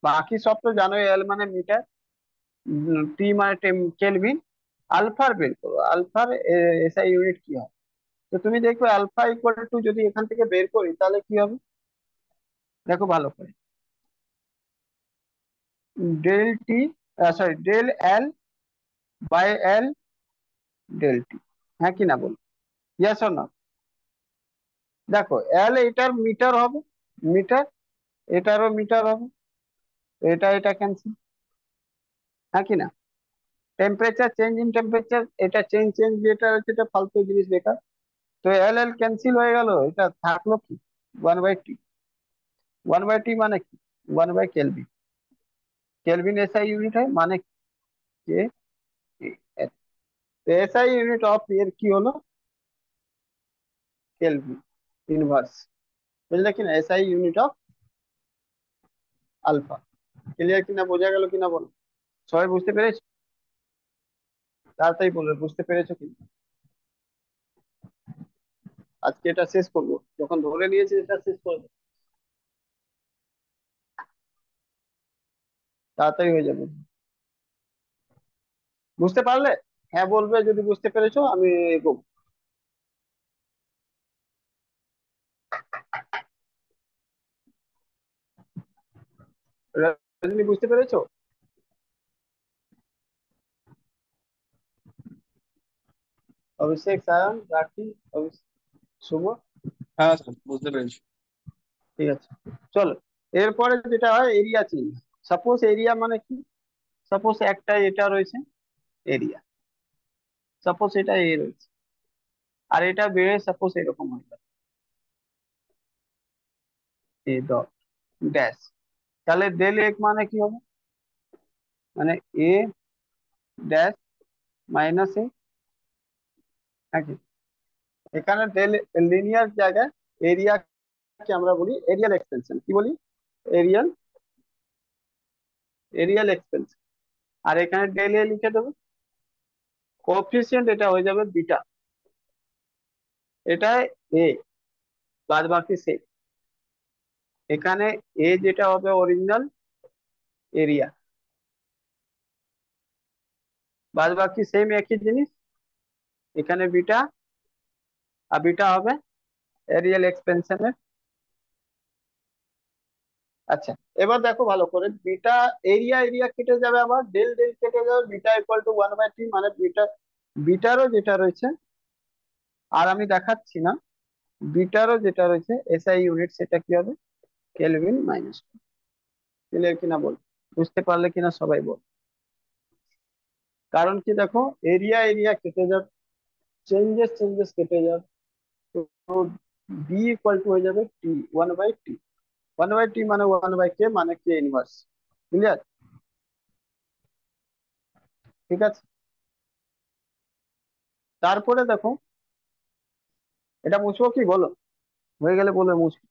বাকি সব তো জানোই, এল মানে মিটার, টি মানে কেলভিন, আলফার বের করো, আলফার এসআই ইউনিট কি হয়। তো তুমি দেখবে আলফা ইকুয়াল টু, যদি এখান থেকে বের করি তাহলে কি হবে, দেখো ভালো করে, del T, sorry del L by L del T, হ্যাঁ কি না বল, ইয়েস অর না? দেখো এল এটার মিটার হবে, মিটার, এটারও মিটার হবে, এটা এটা ক্যান্সেল, হ্যাঁ কি না? টেম্পারেচার চেঞ্জ ইন টেম্পারেচার, এটা চেঞ্জ চেঞ্জ যেটা হচ্ছে এটা ফালতু জিনিস বেকার। তো এল এল ক্যান্সেল হয়ে গেল, এটা থাকলো কি 1/t। 1/t মানে কি, 1/কেলভিন, কেলভিন এসআই ইউনিট হয় মানে কে, এসআই ইউনিট অফ এর কি হলো কেলভিন ইনভার্স, বুঝলে কিনা, SI unit of alpha. Clear কিনা, বোঝা গেল কিনা বলো? সবাই বুঝতে পেরেছো? তাড়াতাড়ি বলবে বুঝতে পেরেছো কিনা। আজকে এটা শেষ করবো, যখন ধরে নিয়েছি এটা শেষ করবো, তাড়াতাড়ি হয়ে যাবে। বুঝতে পারলে হ্যাঁ বলবে যদি বুঝতে পেরেছো, আমি এগোবো। রজনী বুঝতে পেরেছো? অভিষেক, সায়ন, রাখি, শুভ। হ্যাঁ স্যার, বুঝতে পেরেছি। ঠিক আছে, চলো। এরপরে যেটা হয় এরিয়া চেঞ্জ। সাপোজ এরিয়া মানে কি, সাপোজ একটা এটা রয়েছে এরিয়া, সাপোজ এটা এ রয়েছে, আর এটা বেড়ে সাপোজ এরকম হয়ে যাবে এ ডট ড্যাশ, তাহলে ডেল এক মানে কি হবে, মানে এ ড্যাশ মাইনাস এ, নাকি? এখানে ডেল লিনিয়ার জায়গায় এরিয়াকে আমরা বলি এরিয়াল এক্সটেনশন, কি বলি, এরিয়াল এরিয়াল এক্সটেনশন। আর এখানে ডেল এ লিখে দেবো, কোএফিসিয়েন্ট এটা হয়ে যাবে বিটা, এটা এ, বাদ বাকি সেম। এখানে এ যেটা হবে অরিজিনাল এরিয়া, বাদ বাকি সেম একই জিনিস, এখানে বিটা, আর বিটা হবে এরিয়াল এক্সপেনশনের। আচ্ছা, এবার দেখো ভালো করে, বিটা এরিয়া এরিয়া কেটে যাবে, আবার ডেল ডেল কেটে যাবে, বিটা ইকুয়াল টু 1/t, মানে বিটা, বিটারও যেটা রয়েছে, আর আমি দেখাচ্ছি না, বিটারও যেটা রয়েছে এসআই ইউনিট, সেটা কি হবে, কেলভিন মাইনাস। ক্লিয়ার কিনা বল, বুঝতে পারলে কিনা সবাই বল। কারণ কি দেখো, এরিয়া এরিয়া কেটে যাবে, চেঞ্জেস চেঞ্জেস কেটে যাবে, তো বি ইকুয়াল টু হয়ে যাবে টি, 1/t। 1/t মানে 1/k, মানে কে ইনভার্স। ক্লিয়ার? ঠিক আছে, তারপরে দেখো, এটা মুছবো কি বলো, হয়ে গেলে বলে মুছবো।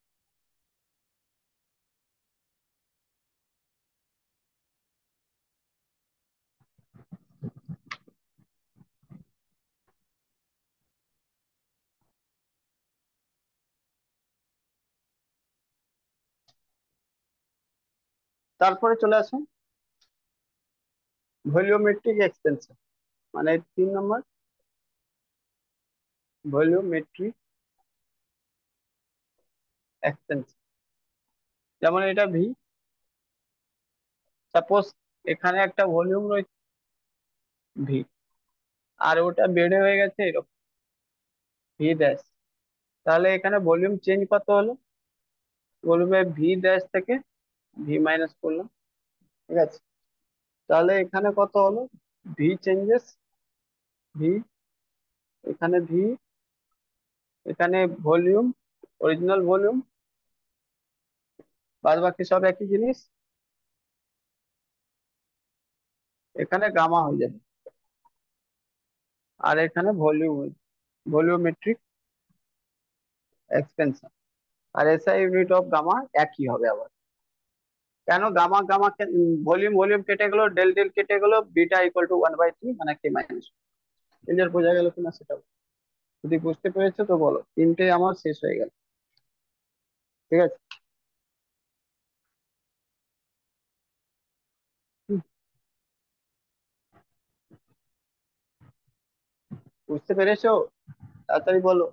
তারপরে চলে আসো ভলিওমেট্রিক এক্সটেনশন, মানে 3 নম্বর, ভলিওমেট্রিক এক্সটেনশন। যেমন এটা ভি, সাপোজ এখানে একটা ভলিউম রয়েছে ভি, আর ওটা বেড়ে হয়ে গেছে এরকম ভি ড্যাশ, তাহলে এখানে ভলিউম চেঞ্জ কত হলো, বলবে ভি ড্যাশ থেকে ভি মাইনাস করলাম। ঠিক আছে, তাহলে এখানে কত হলো, ভি চেঞ্জেস, ভি, এখানে ভি, এখানে ভলিউম, অরিজিনাল ভলিউম, বাদ বাকি সব একই জিনিস, এখানে গামা হয়ে যাবে, আর এখানে ভলিউম, ভলিউমেট্রিক এক্সপেনশন। আর এসআই ইউনিট অফ গামা একই হবে আবার। কেন গামা গামা, ভলিউম ভলিউম কেটে গেল, ডেল ডেল কেটে গেল, বিটা ইকুয়াল টু 1/3, মানে কে মাইনাস। ক্লিয়ার, বোঝা গেল কিনা সেটাও, যদি বুঝতে পেরেছো তো বলো। তিনটে আমার শেষ হয়ে গেল। ঠিক আছে, হুম, বুঝতে পেরেছো, তাড়াতাড়ি বলো।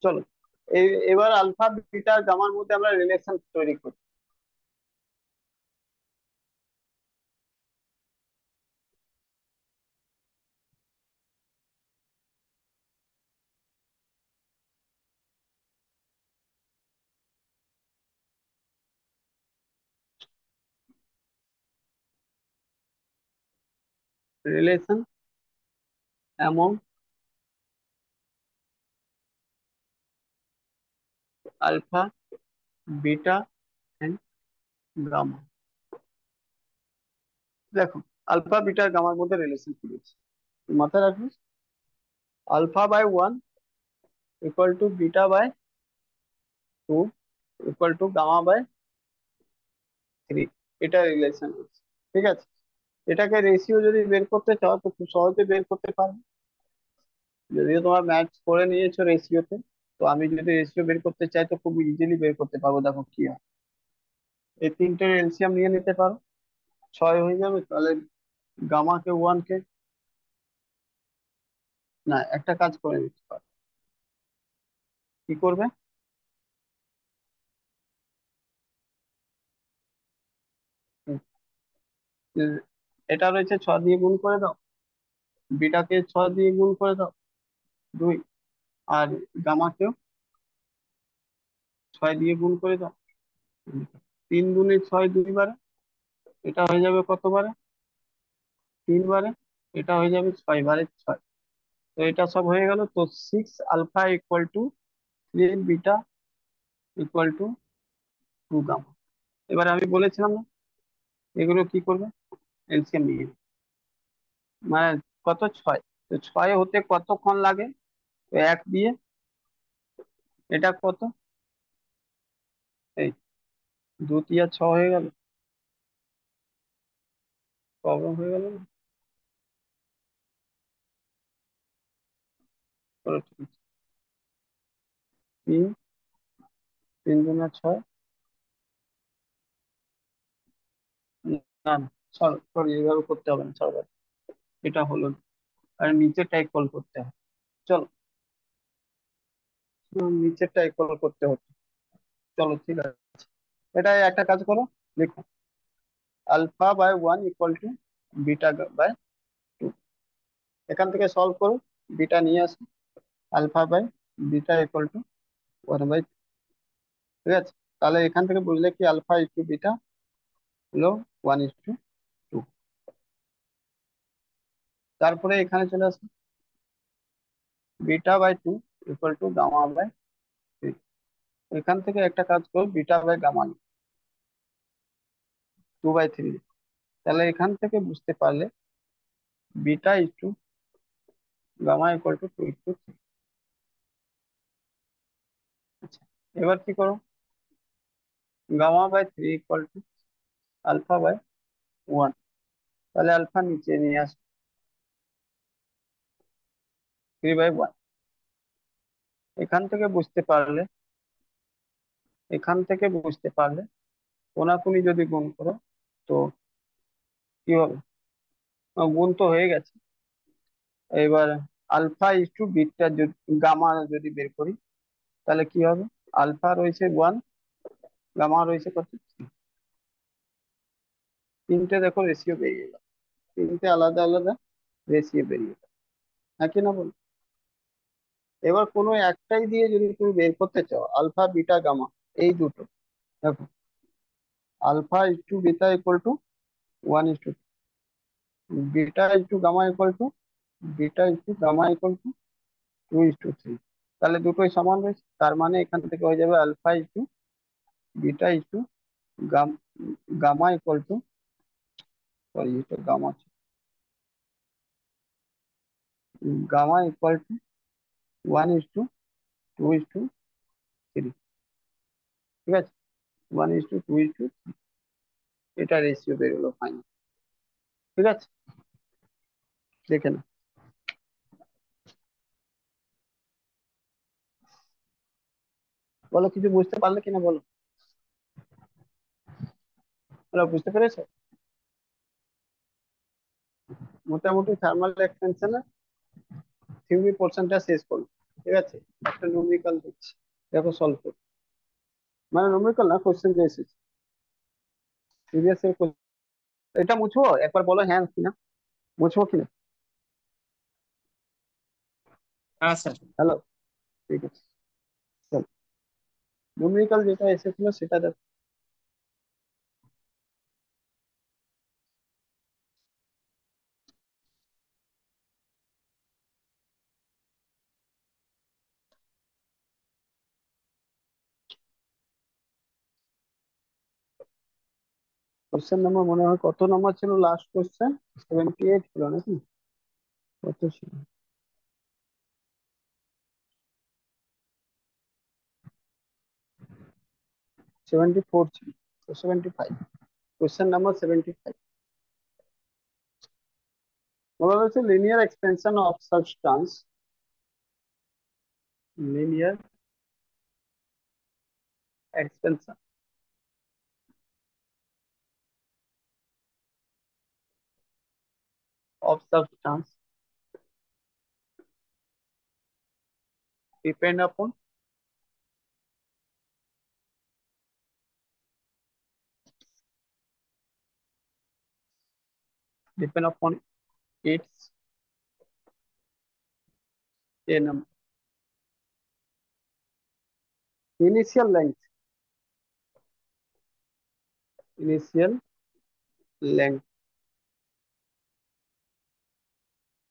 চলো, এবার আলফা বিটা গামার মধ্যে আমরা রিলেশন তৈরি করি। Relation among alpha beta and gamma. দেখো, আলফা বিটা গামার মধ্যে রিলেশন কি রয়েছে মাথায় রাখবে, α/1 ইকুয়াল টু β/2 ইকুয়াল টু γ/3, এটা রিলেশন রয়েছে। ঠিক আছে, এটাকে রেশিও যদি বের করতে চাও তো খুব সহজে বের করতে পারবে, যদিও তোমার ম্যাথস করে নিয়েছো রেশিওতে, তো আমি যদি রেশিও বের করতে চাই তো খুব ইজিলি বের করতে পারবো। দেখো কি হয়, এই তিনটে এলসিএম নিয়ে নিতে পারো, 6 হয়ে যাবে, তাহলে গামাকে 1 কে না, একটা কাজ করে নিতে পারো। কি করবে? উম, উম, এটা রয়েছে 6 দিয়ে গুণ করে দাও, বিটাকে 6 দিয়ে গুণ করে দাও 2, আর গামাকেও 6 দিয়ে গুণ করে দাও। 3 দুনে 6, 2 বারে। এটা হয়ে যাবে কতবারে? 3 বারে। এটা হয়ে যাবে 6 বারে 6। তো এটা সব হয়ে গেল। তো 6 আলফা = 3 বিটা = 2 গামা। এবারে আমি বলেছিলাম না, এগুলো কি করবে? এলসিএম নিয়ে নেবে। মানে কত? 6। তো 6 হতে কতক্ষণ লাগে? তো 1 দিয়ে এটা কত? এই 2 × 6 হয়ে গেল। প্রবলেম হয়ে গেল না? চলো ঠিক আছে। 3, 3 × 6। না না, সরি, এইভাবে করতে হবে না, সরি। এটা হলো না। আর নিচেরটাই কল করতে হবে। চলো, নিচেরটাই কল করতে হচ্ছে। চলো ঠিক আছে। এটা একটা কাজ করো, দেখো, α/1 = β/2। এখান থেকে সলভ করো, বিটা নিয়ে আসো। α/β = 1/2। ঠিক আছে? তাহলে এখান থেকে বুঝলে কি α/β হলো 1:2। তারপরে এখানে চলে আসো, β/2 = γ/3। এখান থেকে একটা কাজ করো, β/γ 2/3। তাহলে এখান থেকে বুঝতে পারলে β/γ = 2:3। আচ্ছা, এবার কি করো? γ/3 = α/1। তাহলে আলফা নিচে নিয়ে আসো, 3/1। এখান থেকে বুঝতে পারলে, এখান থেকে বুঝতে পারলে কোনাকুনি যদি গুণ করো তো কি হবে? গুণ তো হয়ে গেছে। এবার α/β গামা যদি বের করি তাহলে কি হবে? আলফা রয়েছে 1, গামা রয়েছে কত? 3। তিনটে দেখো রেশিও বেরিয়ে গেল, তিনটে আলাদা আলাদা রেশিও বেরিয়ে গেল। হ্যাঁ কি না বল? এবার কোনো একটাই দিয়ে যদি তুমি বের করতে চাও, α/β/γ এই দুটো, দেখো, α/β = 1:2, β/γ = 2:3। তাহলে দুটোই সমান রয়েছে, তার মানে এখান থেকে হয়ে যাবে α/β = সরি, এটা গামা ছিল। γ = 1:2:3। ঠিক আছে? 1:2:3, এটা রেশিও বেরোলো ফাইনাল। ঠিক আছে, দেখে না। বলো, কিছু বুঝতে পারলে কিনা বলো। বলো, বুঝতে পেরেছো? মোটামুটি থার্মাল এক্সপেনশনের থিওরি পোর্শনটা শেষ করো। ঠিক আছে, একটা নুমেরিক্যাল দিচ্ছি, দেখো সলভ করো। মানে নুমেরিক্যাল না, কোশ্চেন যে এসেছে প্রিভিয়াস এর question। এটা মুছবো একবার, বলো হ্যাঁ কিনা, মুছবো কিনা? হ্যাঁ স্যার। হ্যালো, ঠিক আছে, চলো। নুমেরিক্যাল যেটা এসেছিল সেটা দেখো। কোশ্চেন নাম্বার মনে হয় কত নাম্বার ছিল? লাস্ট কোশ্চেন 78 ছিল নাকি? কত ছিল? 74 ছিল। 75, কোশ্চেন নাম্বার 75। বলা হয়েছে linear expansion of substance, linear expansion of substance depend upon its a number. Initial length. Initial length.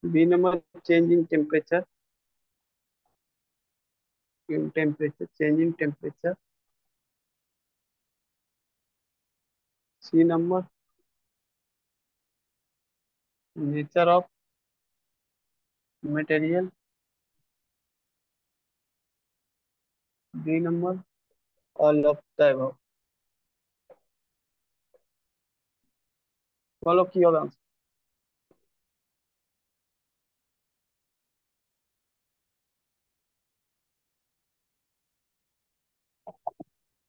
B number, change in temperature. Change in temperature. C number, nature of material. D number, all of the above. বলো কি হবে answer?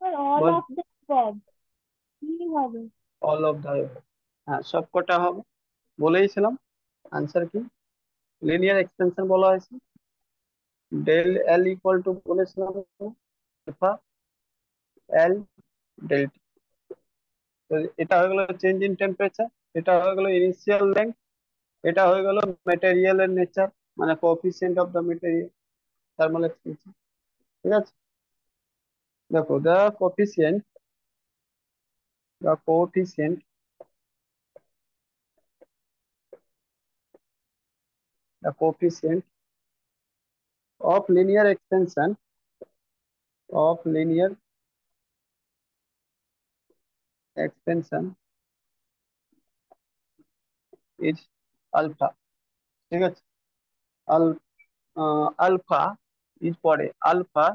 all ball of the above কি হবে? all of the above। হ্যাঁ সব কটা হবে, বলেইছিলাম। Answer কি? লিনিয়ার এক্সটেনশন বলা হয়েছে। ডেল এল ইকুয়াল টু বলেছিলাম আলফা এল ডেল টি। তো এটা হয়ে গেল চেঞ্জ ইন টেম্পারেচার, এটা হয়ে গেল ইনিশিয়াল লেন্থ, এটা হয়ে গেল ম্যাটেরিয়ালের নেচার, মানে coefficient of the material, thermal expansion. ঠিক আছে, দেখো the coefficient the coefficient of linear expansion is alpha। ঠিক আছে, আল আলফা ইজ পরে alpha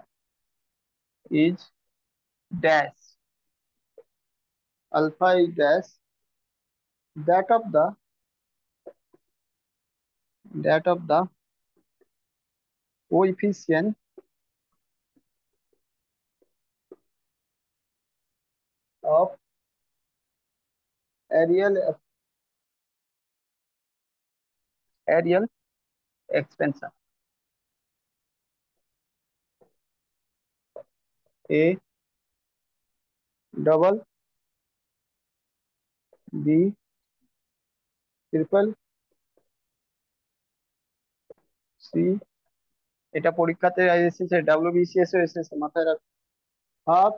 is dash, alpha is dash that of the coefficient of areal expansion। A double B triple C, এটা পরীক্ষাতে এসেছে, WBCS এ এসেছে, মাথায় রাখ। হাফ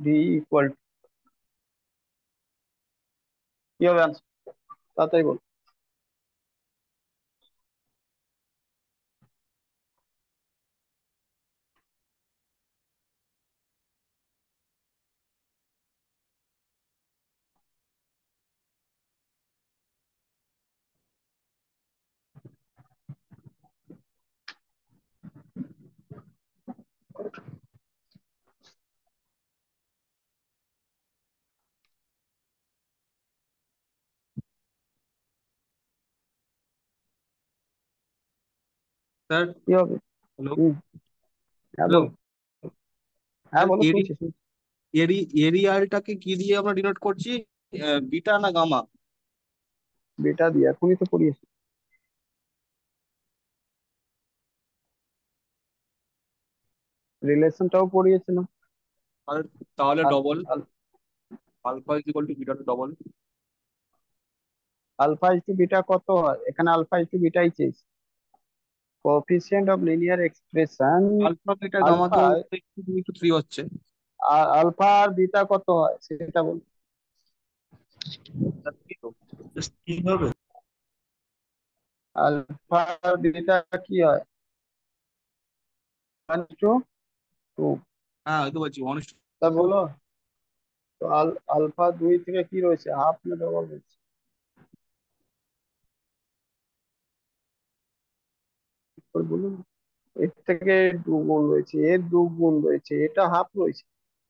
ডি ইকুয়াল কি হবে আনসার, তাড়াতাড়ি বল। স্যার কি হবে? হ্যালো হুম, হ্যাঁ হ্যালো বলো, হ্যাঁ স্যার বলো, শুনছি শুনছি। এরিয়ালটাকে কি দিয়ে আমরা ডিনোট করছি, বিটা না গামা? বেটা দিয়ে এখনই তো পড়িয়েছি, রিলেশনটাও পড়িয়েছিলাম। আর তাহলে আর double alpha is equal to beta double. Alpha is to beta কত হয়, এখানে আলফা ইস টু বিটাই চেয়েছি। Coefficient of linear expression alpha beta gamma alpha, তো 2 to 3 হচ্ছে। আলফা আর বিটা কত হয় সেটা বল। স্যার, কি তো জাস্ট কি হবে? আলফা আর বিটা কি হয়? 1:2। হ্যাঁ ওই তো বলছি 1 তা to বলো তো, আলফা 2 থেকে কি রয়েছে, হাফ না ডবল রয়েছে? এরপর বলুন, এর থেকে 2 গুণ রয়েছে, এর 2 গুণ রয়েছে, এটা হাফ রয়েছে,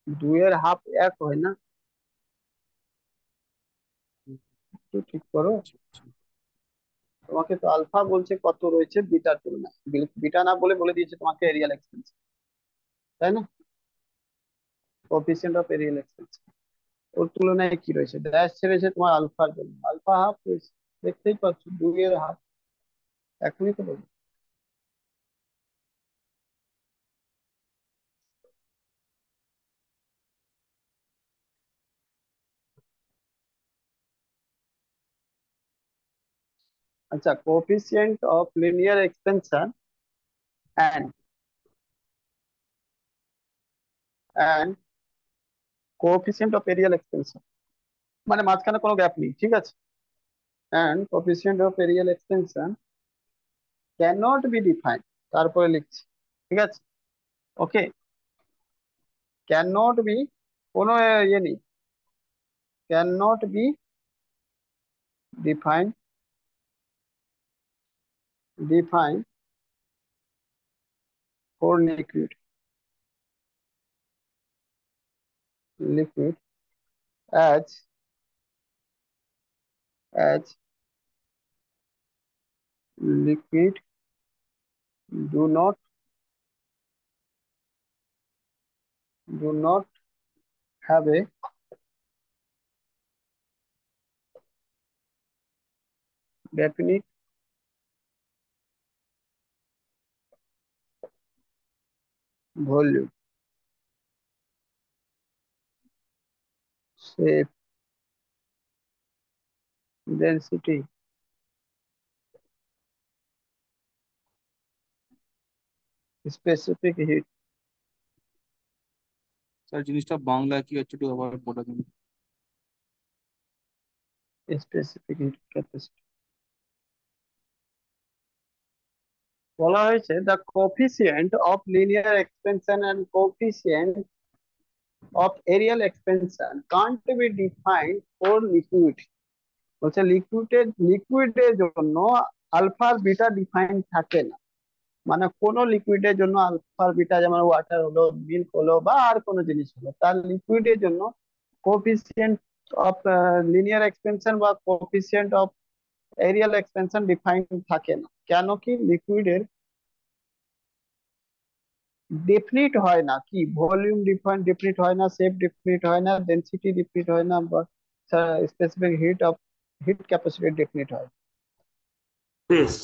2 এর হাফ 1 হয় না? একটু ঠিক করো। তোমাকে তো আলফা বলছে কত রয়েছে বিটার তুলনায়, বিটা না বলে বলে দিয়েছে তোমাকে এরিয়াল এক্সপেন্স, তাই না? কোএফিসিয়েন্ট অফ এরিয়াল এক্সপেন্স, ওর তুলনায় কি রয়েছে, ড্যাশ ছেড়েছে তোমার আলফার জন্য, আলফা হাফ রয়েছে, দেখতেই পাচ্ছ 2 এর হাফ, এখনই তো বলবো। আচ্ছা, coefficient of linear expansion and and coefficient of areal expansion, মানে মাঝখানে কোনো গ্যাপ নেই, ঠিক আছে। and coefficient of areal expansion cannot be defined, তারপরে লিখছি, ঠিক আছে। ওকে, cannot be, কোনো ইয়ে নেই, cannot be defined for liquid as liquid do not have a definite volume, shape, density, specific heat। Sir জিনিসটা বাংলায় কি হচ্ছে একটু আবার বলে দিন। specific heat capacity বলা হয়েছে, the coefficient of linear expansion and coefficient of aerial expansion can't be defined for liquid। বলছে লিকুইডের জন্য আলফা আর বিটা ডিফাইন থাকে না, মানে কোন লিকুইডের জন্য আলফা আর বিটা, যেমন ওয়াটার হলো, মিল্ক হলো, বা আর কোনো জিনিস হলো, তার লিকুইডের জন্য কোএফিসিয়েন্ট অফ লিনিয়ার এক্সপেনশন বা coefficient of areal expansion define থাকে না। কেন কি? লিকুইডের ডেফিনিট হয় না, কি ভলিউম ডেফিনিট হয় না, শেপ ডেফিনিট হয় না, ডেনসিটি ডেফিনিট হয় না, বা স্পেসিফিক হিট ক্যাপাসিটি ডেফিনিট হয়। বেশ।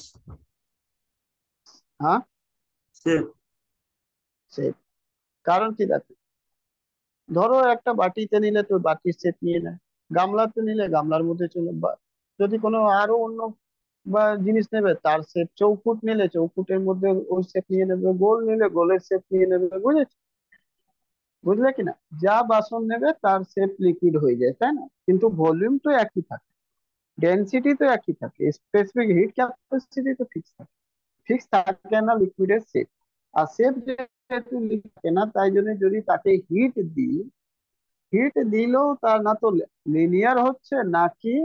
হ্যাঁ, সেভ। শেপ। কারণ কি দেখো, ধরো একটা বাটিতে নিলে তো বাটির শেপ নিয়ে নেয়, গামলাতে নিলে গামলার মধ্যে চলে, বা যদি কোনো আরো অন্য বা জিনিস নেবে তার শেপ, চৌকুট নিলে চৌকুটের মধ্যে ওই শেপ নিয়ে নেবে, গোল নিলে গোলের শেপ নিয়ে নেবে, বুঝেছো? বুঝলে কিনা? যা বাসন নেবে তার শেপ লিকুইড হয়ে যায়, তাই না? কিন্তু ভলিউম তো একই থাকে, ডেনসিটি তো একই থাকে, স্পেসিফিক হিট ক্যাপাসিটি তো ফিক্স থাকে না লিকুইডের শেপ। আর শেপ যেহেতু থাকে না, তাই জন্য যদি তাকে হিট দিলেও তার না তো লিনিয়ার হচ্ছে নাকি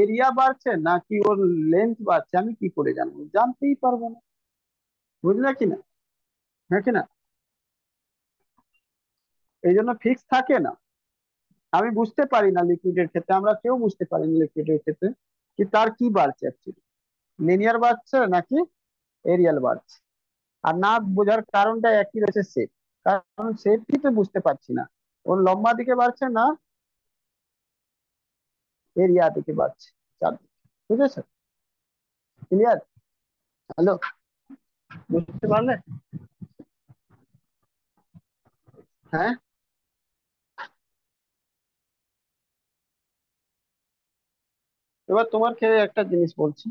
এরিয়া বাড়ছে নাকি ওর লেন্থ বাড়ছে, আমি কি করে জানবো? জানতেই পারবো না, বুঝলে কিনা? হ্যাঁ কিনা? এই জন্য ফিক্স থাকে না। আমি বুঝতে পারি না লিকুইডের ক্ষেত্রে, আমরা কেউ বুঝতে পারি না লিকুইডের ক্ষেত্রে কি তার কি বাড়ছে, অ্যাকচুয়ালি লিনিয়ার বাড়ছে নাকি এরিয়াল বাড়ছে। আর না বোঝার কারণটা একই রয়েছে, শেপ। কারণ শেপই তো বুঝতে পারছি না, ওর লম্বা দিকে বাড়ছে না এরিয়া দিকে বাড়ছে, চারদিকে। বুঝেছো? ক্লিয়ার? হ্যালো, বুঝতে পারলে? হ্যাঁ, এবার তোমার খেয়ে একটা জিনিস বলছি,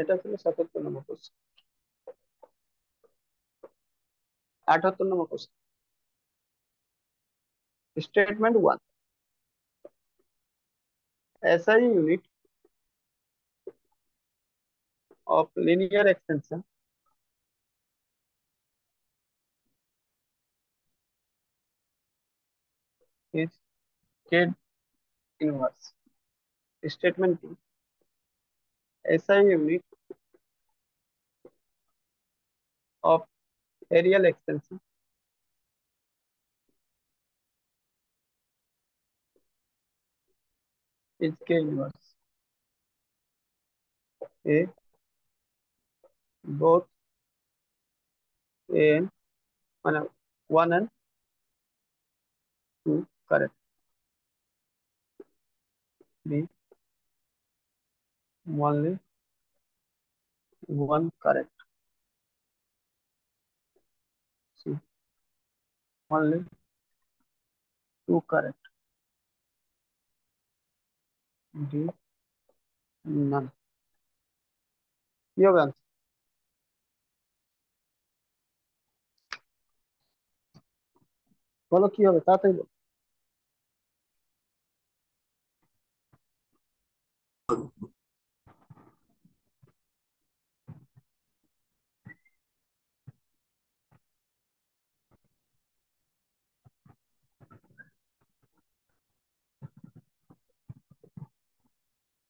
এটা ছিল 77 নম্বর কোশ্চেন। 78 নম্বর question, statement 1, SI unit of linear extension is K inverse। Statement 2, SI unit of aerial extension is K inverse A, both A and মানে 1 and 2 correct, B only 1 correct, C only 2 correct। D না, কি হবে answer? বলো কি হবে, তাড়াতাড়ি বলো।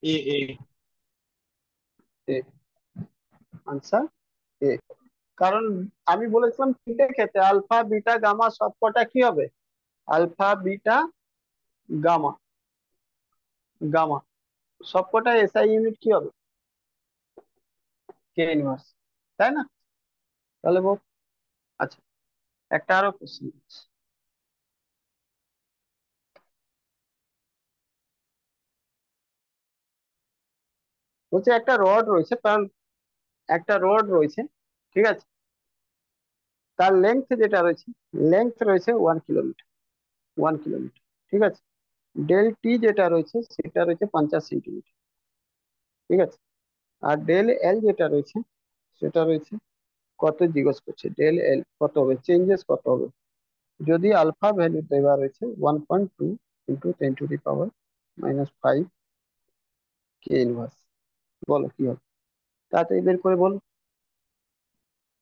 এ এ এ, answer এ। কারণ আমি বলেছিলাম তিনটে ক্ষেত্রে আলফা বিটা গামা সবকটা কি হবে, আলফা বিটা গামা, গামা সবকটা এসআই ইউনিট কি হবে, কে ইনভার্স, তাই না? তাহলে বল। আচ্ছা, একটা আরো কোশ্চেন। বলছে একটা রড রয়েছে, কারণ একটা রড রয়েছে, ঠিক আছে, তার লেন্থ যেটা রয়েছে, লেন্থ রয়েছে 1 কিলোমিটার, 1 কিলোমিটার, ঠিক আছে। ডেল টি যেটা রয়েছে সেটা রয়েছে 50 সেন্টিমিটার, ঠিক আছে। আর ডেল এল যেটা রয়েছে সেটা রয়েছে কত জিজ্ঞেস করছে, ডেল এল কত হবে, চেঞ্জেস কত হবে। যদি আলফা ভ্যালু দেওয়া রয়েছে 1.2 ইন্টু 10⁻⁻⁵ কে ইনভার্স, বলো কি হবে, তাড়াতাড়ি বের করে বলো।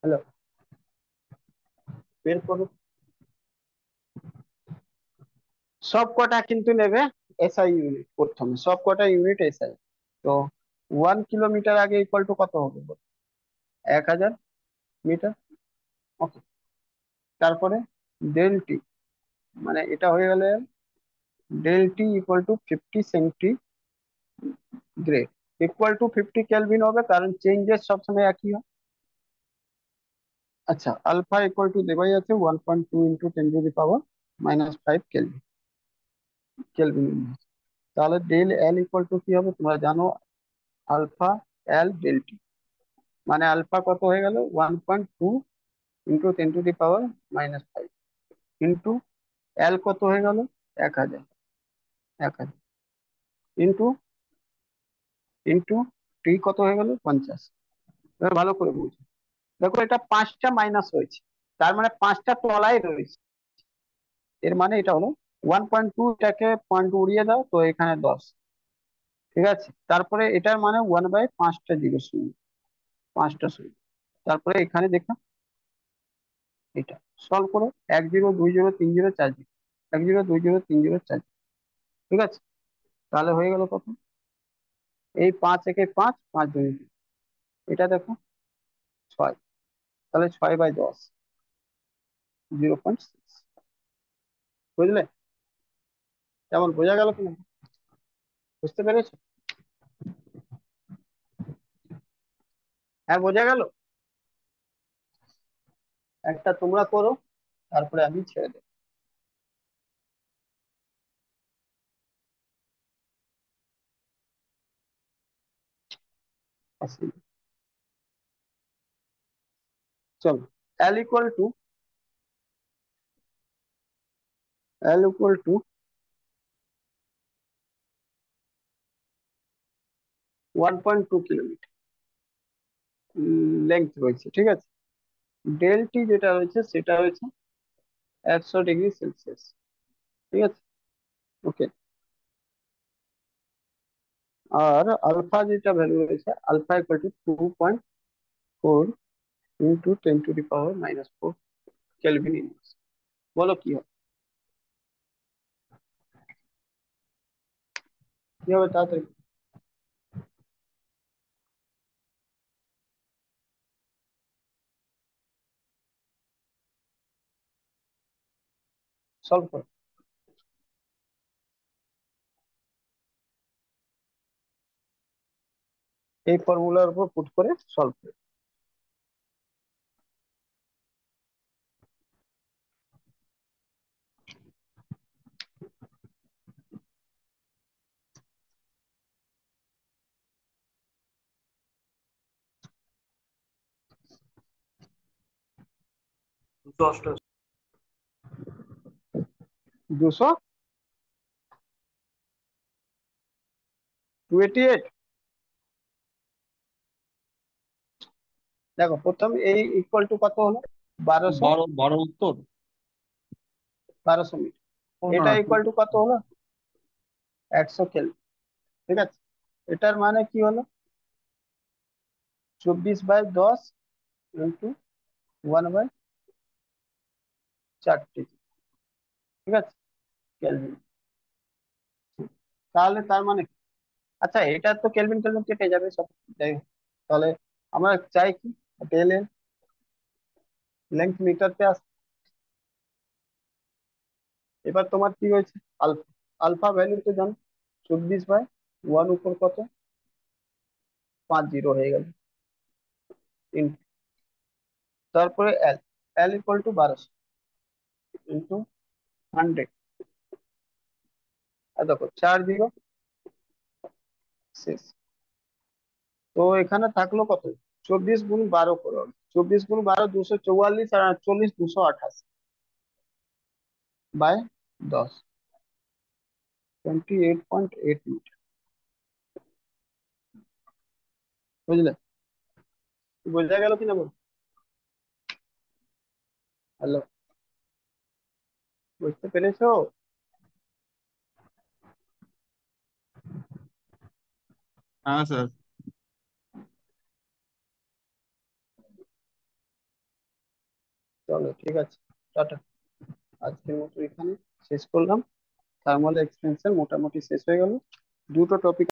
হ্যালো, বের করো। সব কটা কিন্তু নেবে এসআই ইউনিট, প্রথমে সব কটা ইউনিট এসআই। তো 1 কিলোমিটার আগে ইকুয়াল টু কত হবে বলো, 1000 মিটার, ওকে। তারপরে ডেল টি, মানে এটা হয়ে গেলে del T equal to 50 centigrade, equal to 50 kelvin হবে, কারণ চেঞ্জেস সবসময় একই হয়। আচ্ছা, আলফা ইকুয়াল টু দেওয়াই আছে 1.2 ইন্টু 10⁻⁻⁵ কেলভিন, কেলভিন। তাহলে ডেল এল ইকুয়াল টু কি হবে তোমরা জানো, আলফা এল ডেল টি, মানে আলফা কত হয়ে গেল 1.2 ইন্টু 10⁻⁻⁵ ইন্টু এল কত হয়ে গেল 1000, 1000 ইন্টু ইন্টু টি কত হয়ে গেল 50। এবার ভালো করে বুঝো, দেখো এটা 5টা মাইনাস হয়েছে, তার মানে 5টা তলায় রয়েছে, এর মানে এটা হলো 1.2, এটাকে পয়েন্ট উড়িয়ে দাও তো এখানে 10, ঠিক আছে। তারপরে এটার মানে 1/5টা জিরো শূন্য, 5টা শূন্য। তারপরে এখানে দেখো এটা সলভ করো, 1 0 2 0 3 0 4 0, 1 0 2 0 3 0 4 0, ঠিক আছে। তাহলে হয়ে গেল কত, এই 5 একে 5, 5 2, এটা দেখো 6, তাহলে 6/10, 0.6। বুঝলে, কেমন বোঝা গেল কিনা, বুঝতে পেরেছো? হ্যাঁ বোঝা গেল। একটা তোমরা করো, তারপরে আমি ছেড়ে দেবো। চলো, L equal to, L equal to 1.2 kilometre length রয়েছে, ঠিক আছে। ডেল টি যেটা রয়েছে সেটা রয়েছে 100 ডিগ্রি সেলসিয়াস, ঠিক আছে, ওকে। আর আলফা যেটা ভ্যালু রয়েছে, alpha equal to 2.4 into 10⁻⁻⁴ kelvin inverse, বলো কি হবে, কি হবে তাড়াতাড়ি সলভ করো। এই ফর্মুলার উপর পুট করে সলভ করো। দশটা 200, 288। দেখো প্রথম এই ইকুয়াল টু কত হলো, 1200 12 উত্তর। 1200 মিটার। ও না এটা না, ইকুয়াল টু কত হলো, 100 কেলভিন। ঠিক আছে, এটার মানে কি হলো, 24/10 ইন্টু 1/4। ঠিক আছে, কেলভিন। তাহলে তার মানে কি? আচ্ছা, এটা তো কেলভিন কেলভিন কেটে যাবে সব, যাই হোক। তাহলে আমরা চাই কি, টেল এর লেন্থ মিটারতে আস। এবার তোমার কি হয়েছে, আলফা, আলফা ভ্যালু তো জানো, 24/1 উপর কত, 50 হয়ে গেল। তারপরে এল, এল ইকুয়াল টু 1200 ইন্টু 100। আর দেখো 4 শেষ। তো এখানে থাকলো কত, 24 × 12 করো, 24 × 12 244, আর 48 228 বাই 10, 28.8 মিটার। বুঝলে, বোঝা গেল কিনা বল, হ্যালো, বুঝতে পেরেছো? হ্যাঁ স্যার। চলো ঠিক আছে, টাটা। আজকের মতো এখানে শেষ করলাম। থার্মাল এক্সপেন্সর মোটামুটি শেষ হয়ে গেল, দুটো টপিক